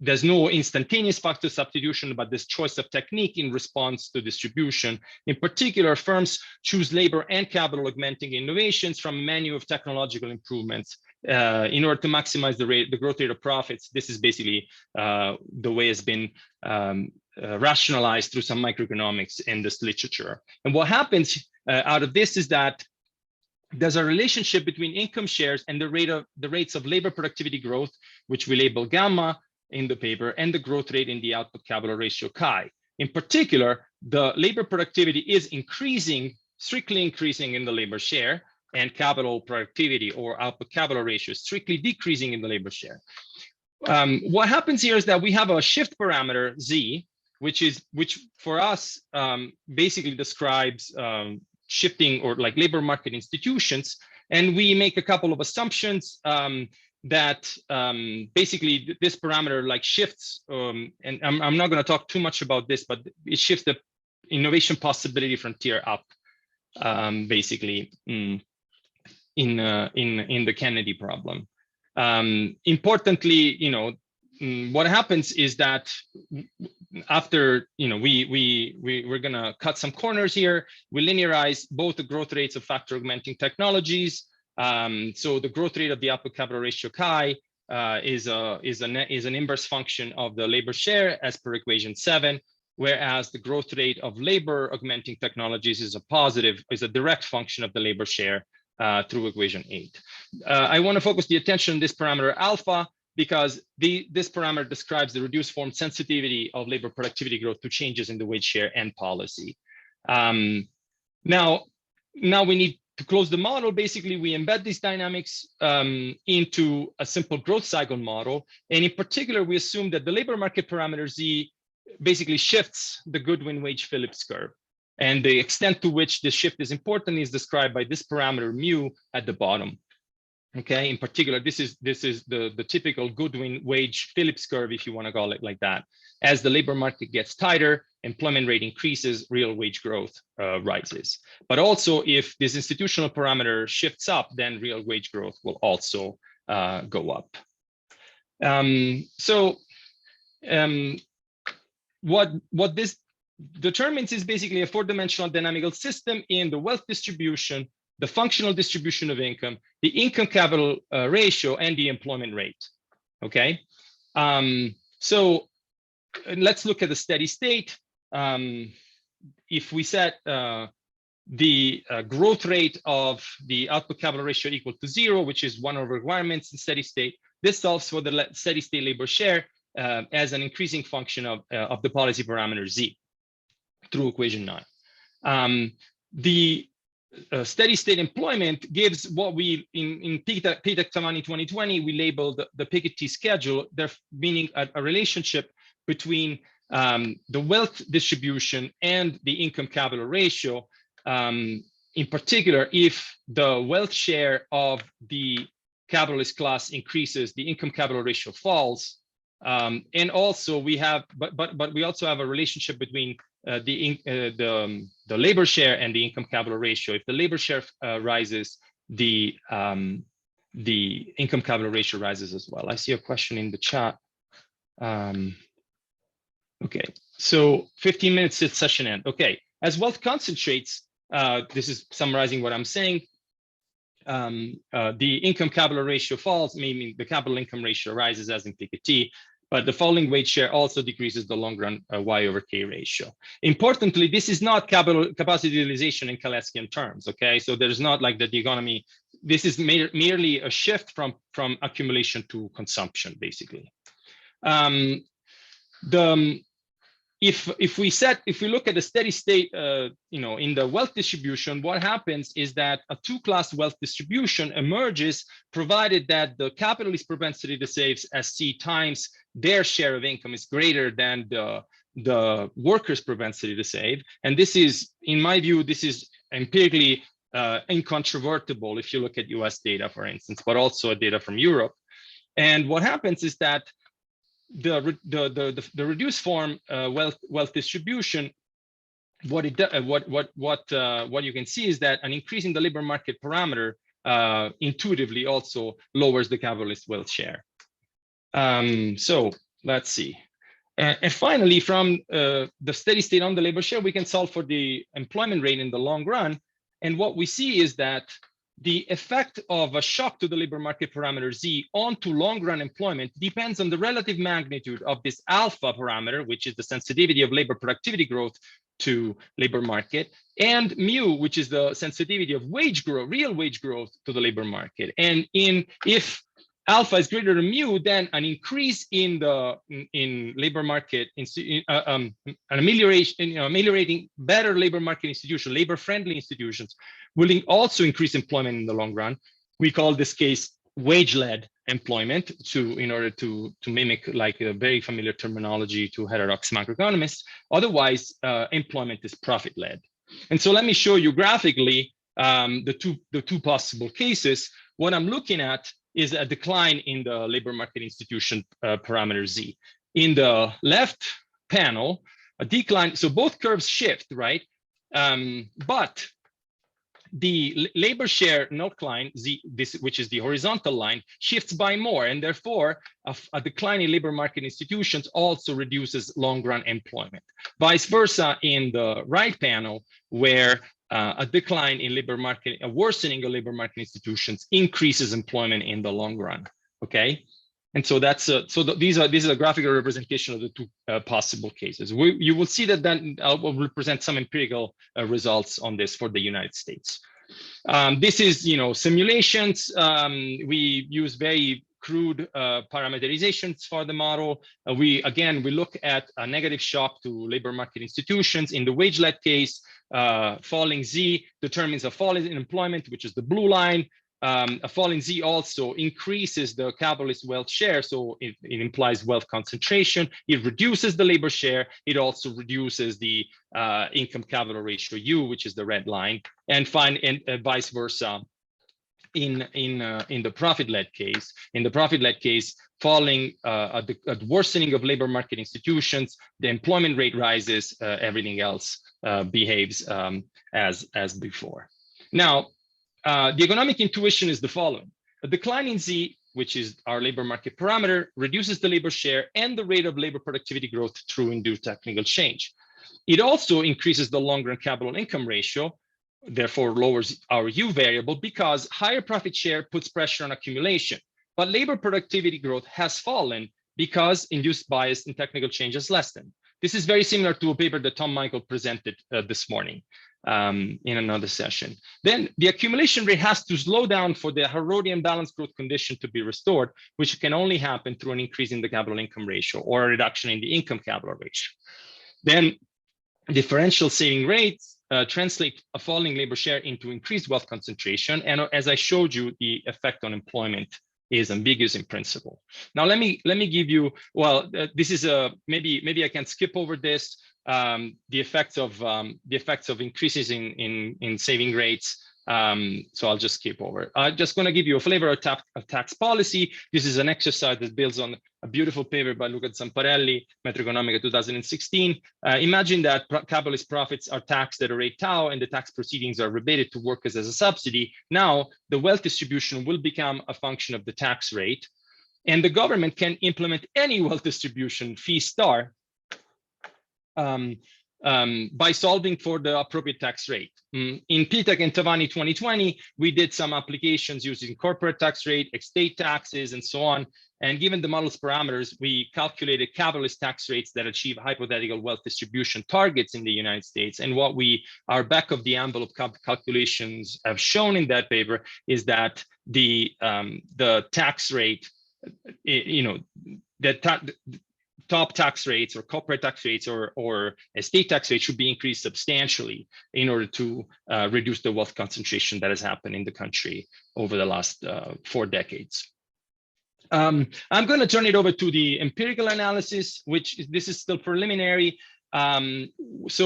There's no instantaneous factor substitution, but this choice of technique in response to distribution. In particular, firms choose labor and capital augmenting innovations from a menu of technological improvements in order to maximize the growth rate of profits. This is basically the way it's been rationalized through some microeconomics in this literature. And what happens out of this is that there's a relationship between income shares and the rates of labor productivity growth, which we label gamma in the paper, and the growth rate in the output capital ratio chi. In particular, the labor productivity is strictly increasing in the labor share, and capital productivity or output capital ratio is strictly decreasing in the labor share. What happens here is that we have a shift parameter Z, which for us basically describes shifting or like labor market institutions, and we make a couple of assumptions that basically this parameter like shifts, and I'm not going to talk too much about this, but it shifts the innovation possibility frontier up, basically in the Kennedy problem. Importantly, what happens is that after we're going to cut some corners here, we linearize both the growth rates of factor augmenting technologies. So the growth rate of the output capital ratio chi is an inverse function of the labor share as per equation 7, whereas the growth rate of labor augmenting technologies is a direct function of the labor share through equation 8. I want to focus the attention on this parameter alpha, because this parameter describes the reduced form sensitivity of labor productivity growth to changes in the wage share and policy. Now we need to close the model. Basically, we embed these dynamics into a simple growth cycle model. And in particular, we assume that the labor market parameter Z basically shifts the Goodwin wage Phillips curve. And the extent to which this shift is important is described by this parameter mu at the bottom. Okay, in particular, this is the typical Goodwin wage Phillips curve, if you want to call it like that. As the labor market gets tighter, employment rate increases, real wage growth rises. But also, if this institutional parameter shifts up, then real wage growth will also go up. What this determines is basically a 4-dimensional dynamical system in the wealth distribution, the functional distribution of income, the income capital ratio, and the employment rate. Okay, so let's look at the steady state. If we set the growth rate of the output capital ratio equal to 0, which is one of the requirements in steady state, this solves for the steady state labor share as an increasing function of the policy parameter Z through equation 9. The steady state employment gives what we in Pita-Tamani 2020 we labeled the Piketty schedule, meaning a relationship between the wealth distribution and the income capital ratio. In particular, if the wealth share of the capitalist class increases, the income capital ratio falls. And also we have, but we also have a relationship between the labor share and the income capital ratio. If the labor share rises, the the income capital ratio rises as well. I see a question in the chat. Okay, so 15 minutes till session end. Okay, as wealth concentrates, this is summarizing what I'm saying. The income capital ratio falls, meaning the capital income ratio rises as in Piketty, but the falling wage share also decreases the long run Y over K ratio. Importantly, this is not capital capacity utilization in Kaleckian terms, okay? So there's not like the economy, this is merely a shift from accumulation to consumption, basically. If we look at the steady state, in the wealth distribution, what happens is that a two-class wealth distribution emerges, provided that the capitalist propensity to save SC times their share of income is greater than the workers' propensity to save. And this is, in my view, this is empirically incontrovertible if you look at US data, for instance, but also data from Europe. And what happens is that the reduced form wealth distribution, what you can see is that an increase in the labor market parameter intuitively also lowers the capitalist wealth share. So let's see. And finally, from the steady state on the labor share, we can solve for the employment rate in the long run. And what we see is that the effect of a shock to the labor market parameter Z onto long run employment depends on the relative magnitude of this alpha parameter, which is the sensitivity of labor productivity growth to labor market, and mu, which is the sensitivity of wage growth, real wage growth to the labor market. And if alpha is greater than mu, then an increase in the labor market, ameliorating better labor market institutions, labor-friendly institutions, will also increase employment in the long run. We call this case wage-led employment in order to mimic like a very familiar terminology to heterodox macroeconomists. Otherwise, employment is profit-led. And so let me show you graphically the two possible cases. What I'm looking at is a decline in the labor market institution parameter Z. In the left panel, a decline, so both curves shift, right? But the labor share node line, Z, which is the horizontal line, shifts by more, and therefore a decline in labor market institutions also reduces long-run employment. Vice versa in the right panel, where a decline in labor market, a worsening of labor market institutions increases employment in the long run. Okay, and so that's this is a graphical representation of the two possible cases. You will see that then I will present some empirical results on this for the United States. This is simulations. We use very crude parameterizations for the model. We look at a negative shock to labor market institutions. In the wage-led case, falling Z determines a fall in employment, which is the blue line. A fall in Z also increases the capitalist wealth share, so it implies wealth concentration. It reduces the labor share. It also reduces the income capital ratio U, which is the red line, and vice versa. In the profit-led case, falling a worsening of labor market institutions, the employment rate rises, everything else behaves as before. Now, the economic intuition is the following: a decline in Z, which is our labor market parameter, reduces the labor share and the rate of labor productivity growth through induced technical change. It also increases the long-run capital income ratio, therefore lowers our U variable, because higher profit share puts pressure on accumulation. But labor productivity growth has fallen because induced bias in technical change is lessened. This is very similar to a paper that Tom Michael presented this morning in another session. Then the accumulation rate has to slow down for the Herodian balance growth condition to be restored, which can only happen through an increase in the capital income ratio or a reduction in the income capital ratio. Then differential saving rates translate a falling labor share into increased wealth concentration. And as I showed you, the effect on employment is ambiguous in principle. Now, let me give you, this is maybe I can skip over this. The effects of increases in saving rates So I'll just skip over. I'm just going to give you a flavor of tax policy. This is an exercise that builds on a beautiful paper by Luca Zamparelli, Metroeconomica 2016. Imagine that capitalist profits are taxed at a rate tau, and the tax proceedings are rebated to workers as a subsidy. Now, the wealth distribution will become a function of the tax rate, and the government can implement any wealth distribution fee star by solving for the appropriate tax rate. In Pitek and Tavani 2020, we did some applications using corporate tax rate, estate taxes, and so on. And given the model's parameters, we calculated capitalist tax rates that achieve hypothetical wealth distribution targets in the United States. And what our back of the envelope calculations have shown in that paper is that the tax rate, top tax rates or corporate tax rates or estate tax rates should be increased substantially in order to reduce the wealth concentration that has happened in the country over the last 4 decades. I'm going to turn it over to the empirical analysis, which this is still preliminary. It's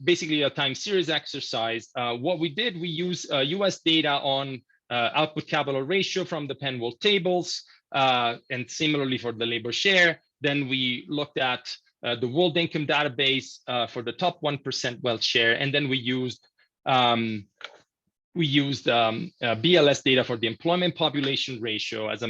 basically a time series exercise. What we did, we use US data on output capital ratio from the Penwell tables, and similarly for the labor share. Then we looked at the world income database for the top 1% wealth share, and then we used BLS data for the employment population ratio as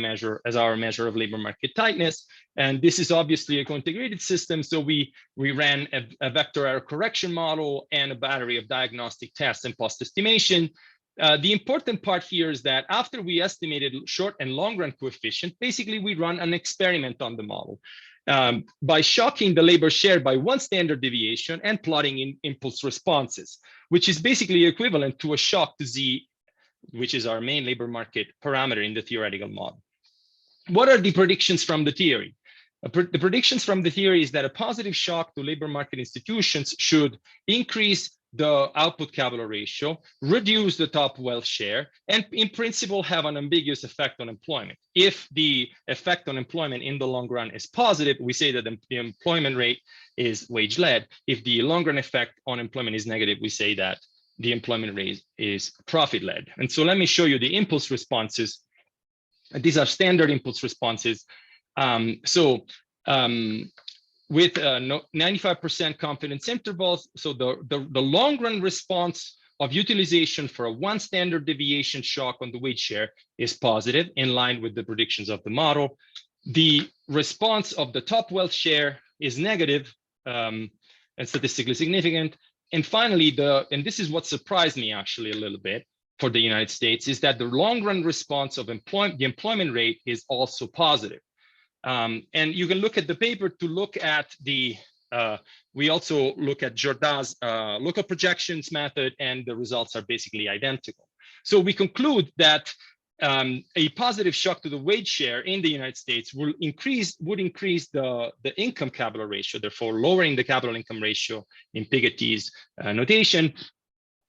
our measure of labor market tightness. And this is obviously a co-integrated system, so we ran a vector error correction model and a battery of diagnostic tests and post estimation. The important part here is that after we estimated short and long run coefficient, basically we run an experiment on the model by shocking the labor share by 1 standard deviation and plotting in impulse responses, which is basically equivalent to a shock to Z, which is our main labor market parameter in the theoretical model. What are the predictions from the theory? The predictions from the theory is that a positive shock to labor market institutions should increase the output capital ratio, reduce the top wealth share, and in principle have an ambiguous effect on employment. If the effect on employment in the long run is positive, we say that the employment rate is wage-led. If the long run effect on employment is negative, we say that the employment rate is profit-led. And so let me show you the impulse responses. These are standard impulse responses. With 95% confidence intervals. So the long run response of utilization for a 1 standard deviation shock on the wage share is positive, in line with the predictions of the model. The response of the top wealth share is negative and statistically significant. And finally, and this is what surprised me actually a little bit for the United States, is that the long run response of the employment rate is also positive. And you can look at the paper to look at we also look at Jorda's local projections method, and the results are basically identical. So we conclude that a positive shock to the wage share in the United States would increase the income capital ratio, therefore lowering the capital income ratio in Piketty's notation.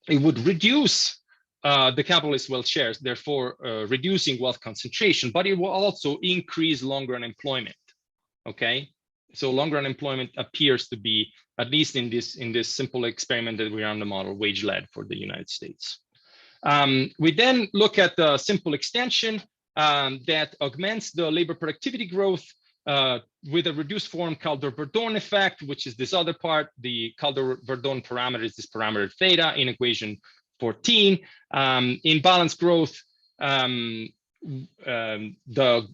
It would reduce the capitalist wealth shares, therefore reducing wealth concentration, but it will also increase long-run employment. Okay, so long-run employment appears to be, at least in this simple experiment that we run the model, wage-led for the United States. We then look at the simple extension that augments the labor productivity growth with a reduced form called the Berdone effect, which is this other part. The Calder-Verdon parameter is this parameter theta in equation 14. In balanced growth, the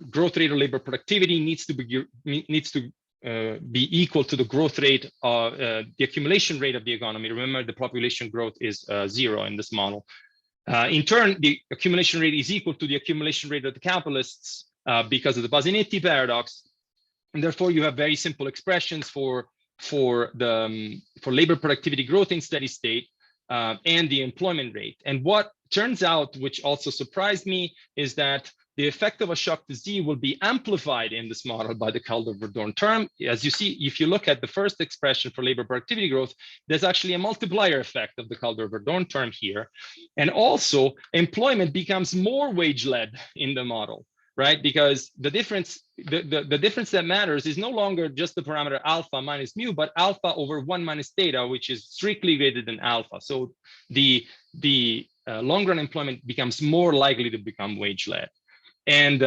growth rate of labor productivity needs to be equal to the growth rate of the accumulation rate of the economy. Remember, the population growth is 0 in this model. In turn, the accumulation rate is equal to the accumulation rate of the capitalists because of the Basinetti paradox, and therefore you have very simple expressions for labor productivity growth in steady state. And the employment rate. And what turns out, which also surprised me, is that the effect of a shock to Z will be amplified in this model by the Calder-Verdon term. As you see, if you look at the first expression for labor productivity growth, there's actually a multiplier effect of the Calder-Verdon term here. And also, employment becomes more wage-led in the model. right? Because the difference, the difference that matters is no longer just the parameter alpha minus mu, but alpha over 1 minus theta, which is strictly greater than alpha. So the long-run employment becomes more likely to become wage-led. And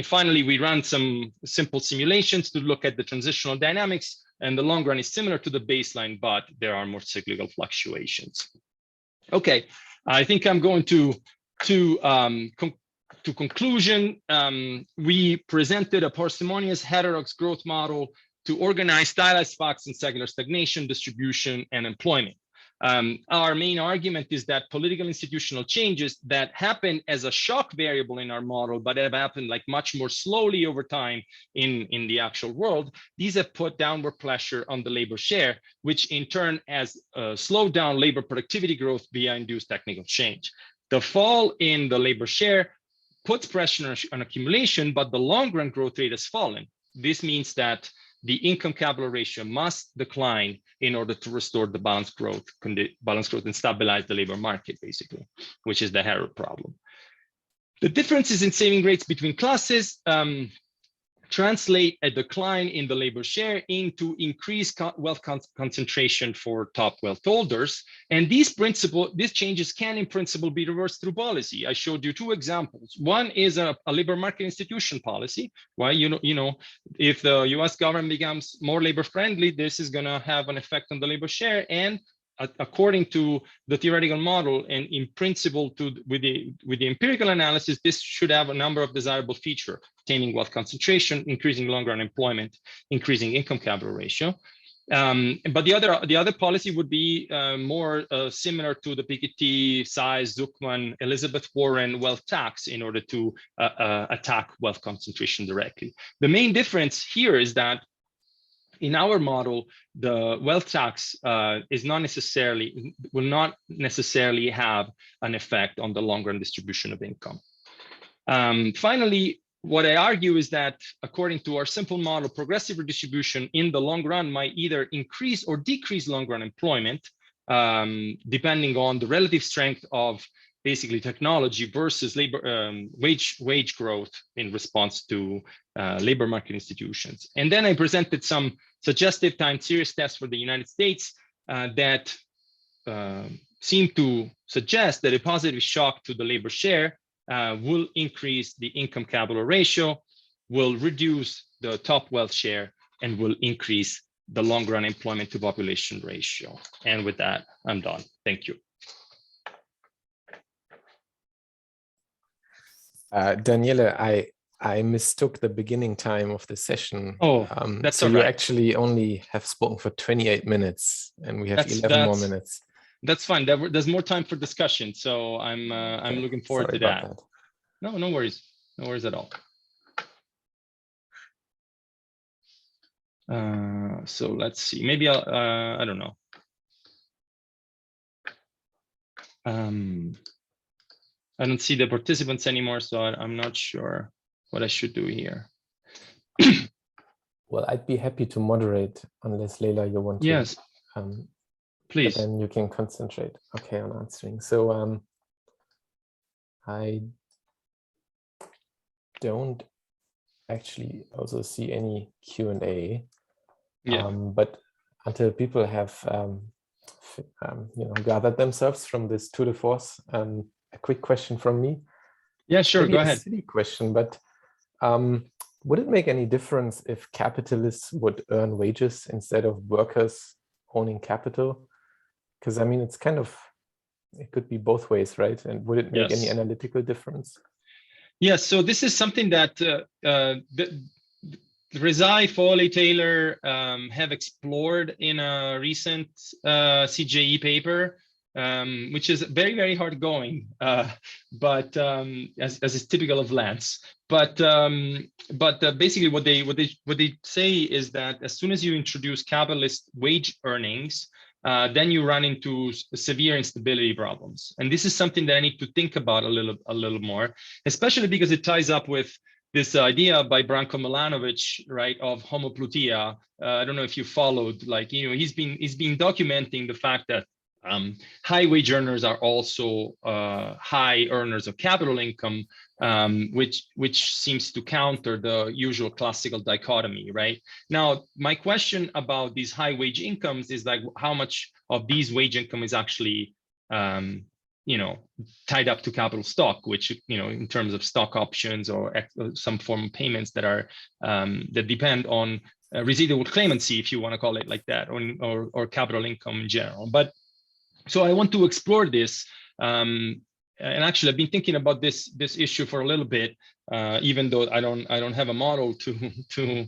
finally, we ran some simple simulations to look at the transitional dynamics, and the long run is similar to the baseline, but there are more cyclical fluctuations. Okay, I think I'm going to conclusion. We presented a parsimonious heterodox growth model to organize stylized facts in secular stagnation, distribution, and employment. Our main argument is that political institutional changes that happen as a shock variable in our model, but have happened like much more slowly over time in the actual world, these have put downward pressure on the labor share, which in turn has slowed down labor productivity growth via induced technical change. The fall in the labor share puts pressure on accumulation, but the long run growth rate has fallen. This means that the income capital ratio must decline in order to restore the balanced growth and stabilize the labor market, basically, which is the Herod problem. The differences in saving rates between classes translate a decline in the labor share into increased wealth concentration for top wealth holders. And these changes can in principle be reversed through policy. I showed you two examples. One is a labor market institution policy, why if the US government becomes more labor friendly, this is going to have an effect on the labor share. And according to the theoretical model and in principle with the empirical analysis, this should have a number of desirable features: obtaining wealth concentration, increasing long-run employment, increasing income capital ratio. But the other policy would be more similar to the Piketty, Size, Zuckman, Elizabeth Warren wealth tax in order to attack wealth concentration directly. The main difference here is that in our model, the wealth tax will not necessarily have an effect on the long-run distribution of income. Finally, what I argue is that according to our simple model, progressive redistribution in the long run might either increase or decrease long-run employment, depending on the relative strength of basically technology versus labor wage growth in response to labor market institutions. And then I presented some suggestive time series tests for the United States that seem to suggest that a positive shock to the labor share will increase the income capital ratio, will reduce the top wealth share, and will increase the long run employment to population ratio. And with that, I'm done. Thank you. Daniele, I mistook the beginning time of the session. Oh, that's so all you right. actually only have spoken for 28 minutes, and we have 11 more minutes. That's fine. There's more time for discussion, so I'm looking forward to that. No worries. No worries at all. So let's see. Maybe I'll. I don't know. I don't see the participants anymore, so I'm not sure what I should do here. Well, I'd be happy to moderate unless Leila, you want to. Yes, please. But then you can concentrate, okay, on answering. So I don't actually also see any Q&A. Yeah. But until people have gathered themselves from this tour de force, a quick question from me. Yeah, sure. Maybe go ahead. A silly question, but would it make any difference if capitalists would earn wages instead of workers owning capital? Because I mean, it's kind of, it could be both ways, right? And would it make any analytical difference? Yes. So this is something that Rezai, Foley, Taylor have explored in a recent CJE paper. Which is very, very hard going, but as is typical of Lance. But basically, what they say is that as soon as you introduce capitalist wage earnings, then you run into severe instability problems. And this is something that I need to think about a little more, especially because it ties up with this idea by Branko Milanovic, right, of homoplutia. I don't know if you followed, like, he's been documenting the fact that high wage earners are also high earners of capital income, which seems to counter the usual classical dichotomy, right? Now, my question about these high wage incomes is like how much of these wage income is actually tied up to capital stock, which, in terms of stock options or some form of payments that are that depend on residual claimancy, if you want to call it like that, or capital income in general. But so I want to explore this, and actually I've been thinking about this issue for a little bit, even though I don't have a model to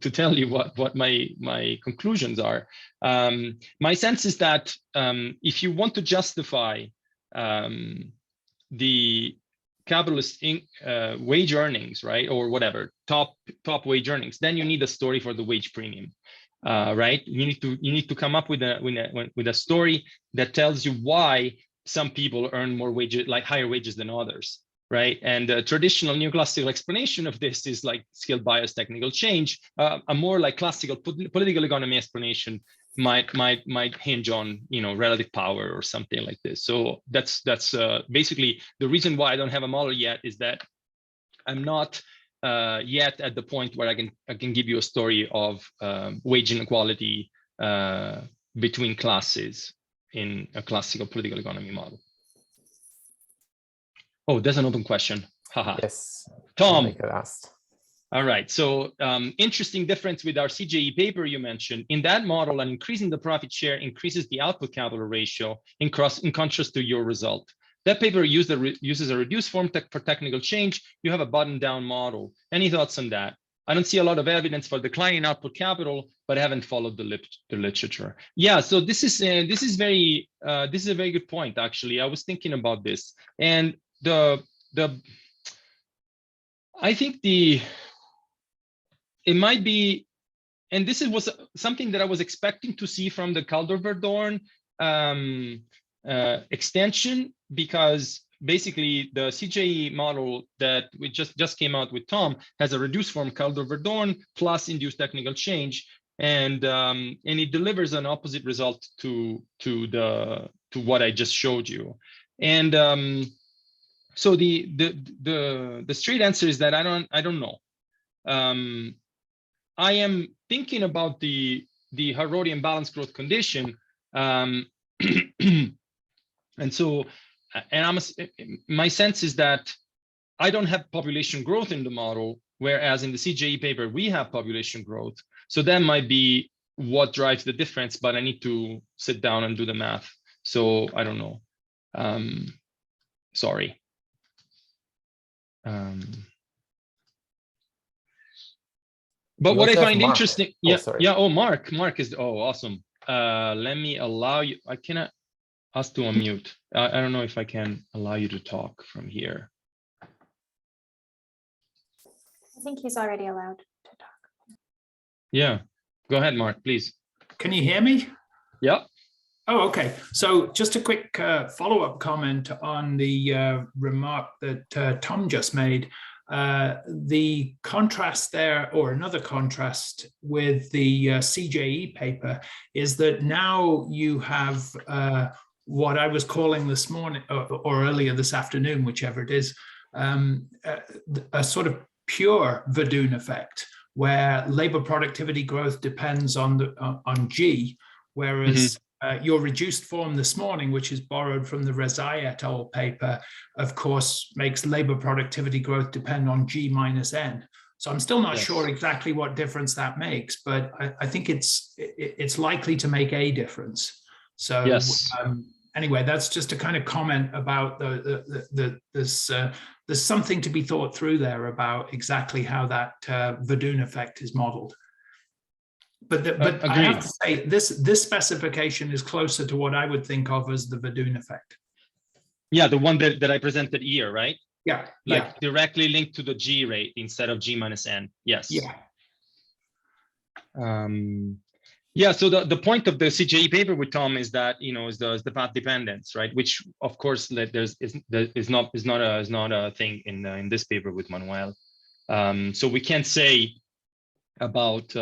tell you what my conclusions are. My sense is that if you want to justify the capitalist wage earnings, right, or whatever, top wage earnings, then you need a story for the wage premium. Right, you need to come up with a story that tells you why some people earn more wages, like higher wages than others, right? And the traditional neoclassical explanation of this is like skill bias, technical change. A more like classical political economy explanation might hinge on relative power or something like this. So that's basically the reason why I don't have a model yet, is that I'm not yet at the point where I can give you a story of wage inequality between classes in a classical political economy model. Oh, there's an open question. Haha. Yes. Tom. Make it last. All right. So interesting difference with our CJE paper you mentioned. In that model, an increase in the profit share increases the output capital ratio in contrast to your result. That paper uses a reduced form for technical change. You have a bottom-down model. Any thoughts on that? I don't see a lot of evidence for declining output capital, but I haven't followed the literature. Yeah, so this is a very good point. Actually, I was thinking about this, and I think it might be, and this was something that I was expecting to see from the Kaldor-Berdone extension, because basically the CJE model that we just came out with Tom has a reduced form Kaldor-Berdone plus induced technical change, and it delivers an opposite result to what I just showed you. And so the straight answer is that I don't know. I am thinking about the Harrodian balanced growth condition, and so, my sense is that I don't have population growth in the model, whereas in the CJE paper we have population growth. So that might be what drives the difference, but I need to sit down and do the math. So I don't know. Sorry. But what I find interesting, Mark is, awesome. Let me allow you. I cannot ask to unmute. I don't know if I can allow you to talk from here. I think he's already allowed to talk. Yeah, go ahead, Mark, please. Can you hear me? Yeah. Oh, okay. So just a quick follow-up comment on the remark that Tom just made. The contrast there, or another contrast with the CJE paper, is that now you have what I was calling this morning or earlier this afternoon, whichever it is, a sort of pure Berdone effect, where labor productivity growth depends on G, whereas your reduced form this morning, which is borrowed from the Rezai et al. Paper, of course, makes labor productivity growth depend on G minus N. So I'm still not sure exactly what difference that makes, but I think it's likely to make a difference. So anyway, that's just a kind of comment about there's something to be thought through there about exactly how that Berdone effect is modeled. But I have to say, this specification is closer to what I would think of as the Berdone effect. Yeah, the one that I presented here, right? Yeah. Like directly linked to the G rate instead of G minus N. Yes. Yeah. Yeah, so the point of the CJE paper with Tom is that, is the path dependence, right? Which of course is not a thing in this paper with Manuel. So we can't say about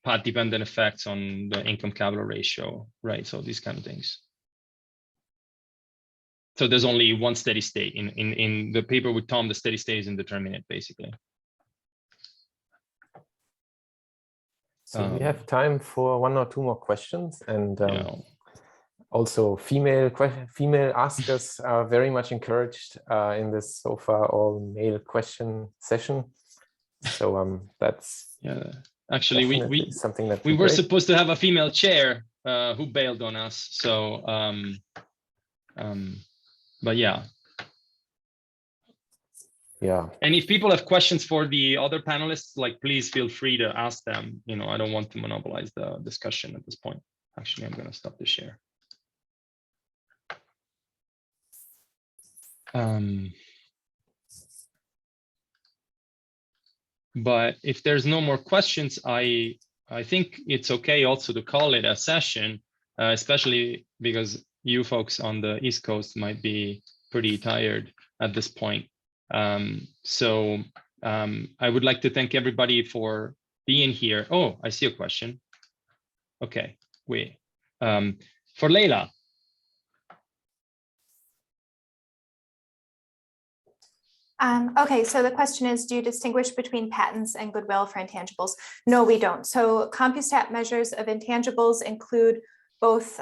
path-dependent effects on the income-capital ratio, right? So these kind of things. So there's only one steady state in the paper with Tom. The steady state is indeterminate, basically. So we have time for 1 or 2 more questions, and yeah. also female askers are very much encouraged in this so far all male question session. So that's actually we something that we were supposed to have a female chair who bailed on us. So but yeah. And if people have questions for the other panelists, like, please feel free to ask them. You know, I don't want to monopolize the discussion at this point. Actually, I'm going to stop the share. But if there's no more questions, I think it's okay also to call it a session, especially because you folks on the East Coast might be pretty tired at this point. So I would like to thank everybody for being here. Oh, I see a question. Okay, wait. For Leila. Okay, so the question is, do you distinguish between patents and goodwill for intangibles? No, we don't. So CompuStat measures of intangibles include both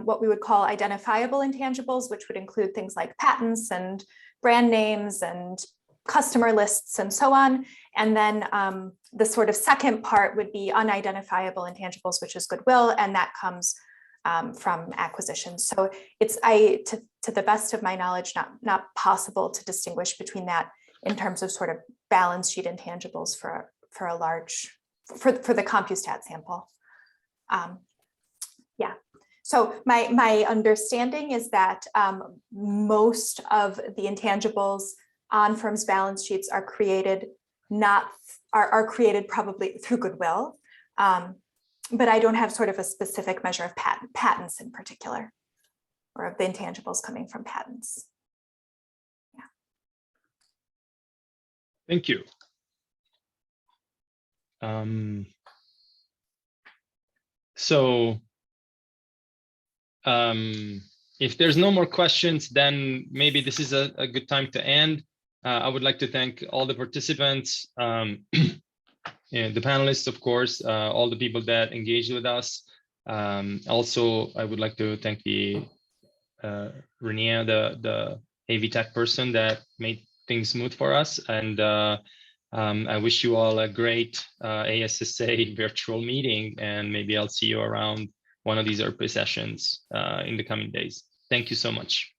what we would call identifiable intangibles, which would include things like patents and brand names and customer lists and so on. And then the sort of second part would be unidentifiable intangibles, which is goodwill, and that comes from acquisitions. So it's, to the best of my knowledge, not possible to distinguish between that in terms of sort of balance sheet intangibles for a large, for the CompuStat sample. Yeah. So my understanding is that most of the intangibles on firms' balance sheets are created are created probably through goodwill, but I don't have sort of a specific measure of patents in particular, or of the intangibles coming from patents. Yeah. Thank you. So if there's no more questions, then maybe this is a good time to end. I would like to thank all the participants, and the panelists, of course, all the people that engaged with us. Also, I would like to thank the Renia, the AV Tech person that made things smooth for us. And I wish you all a great ASSA virtual meeting, and maybe I'll see you around one of these ERP sessions in the coming days. Thank you so much.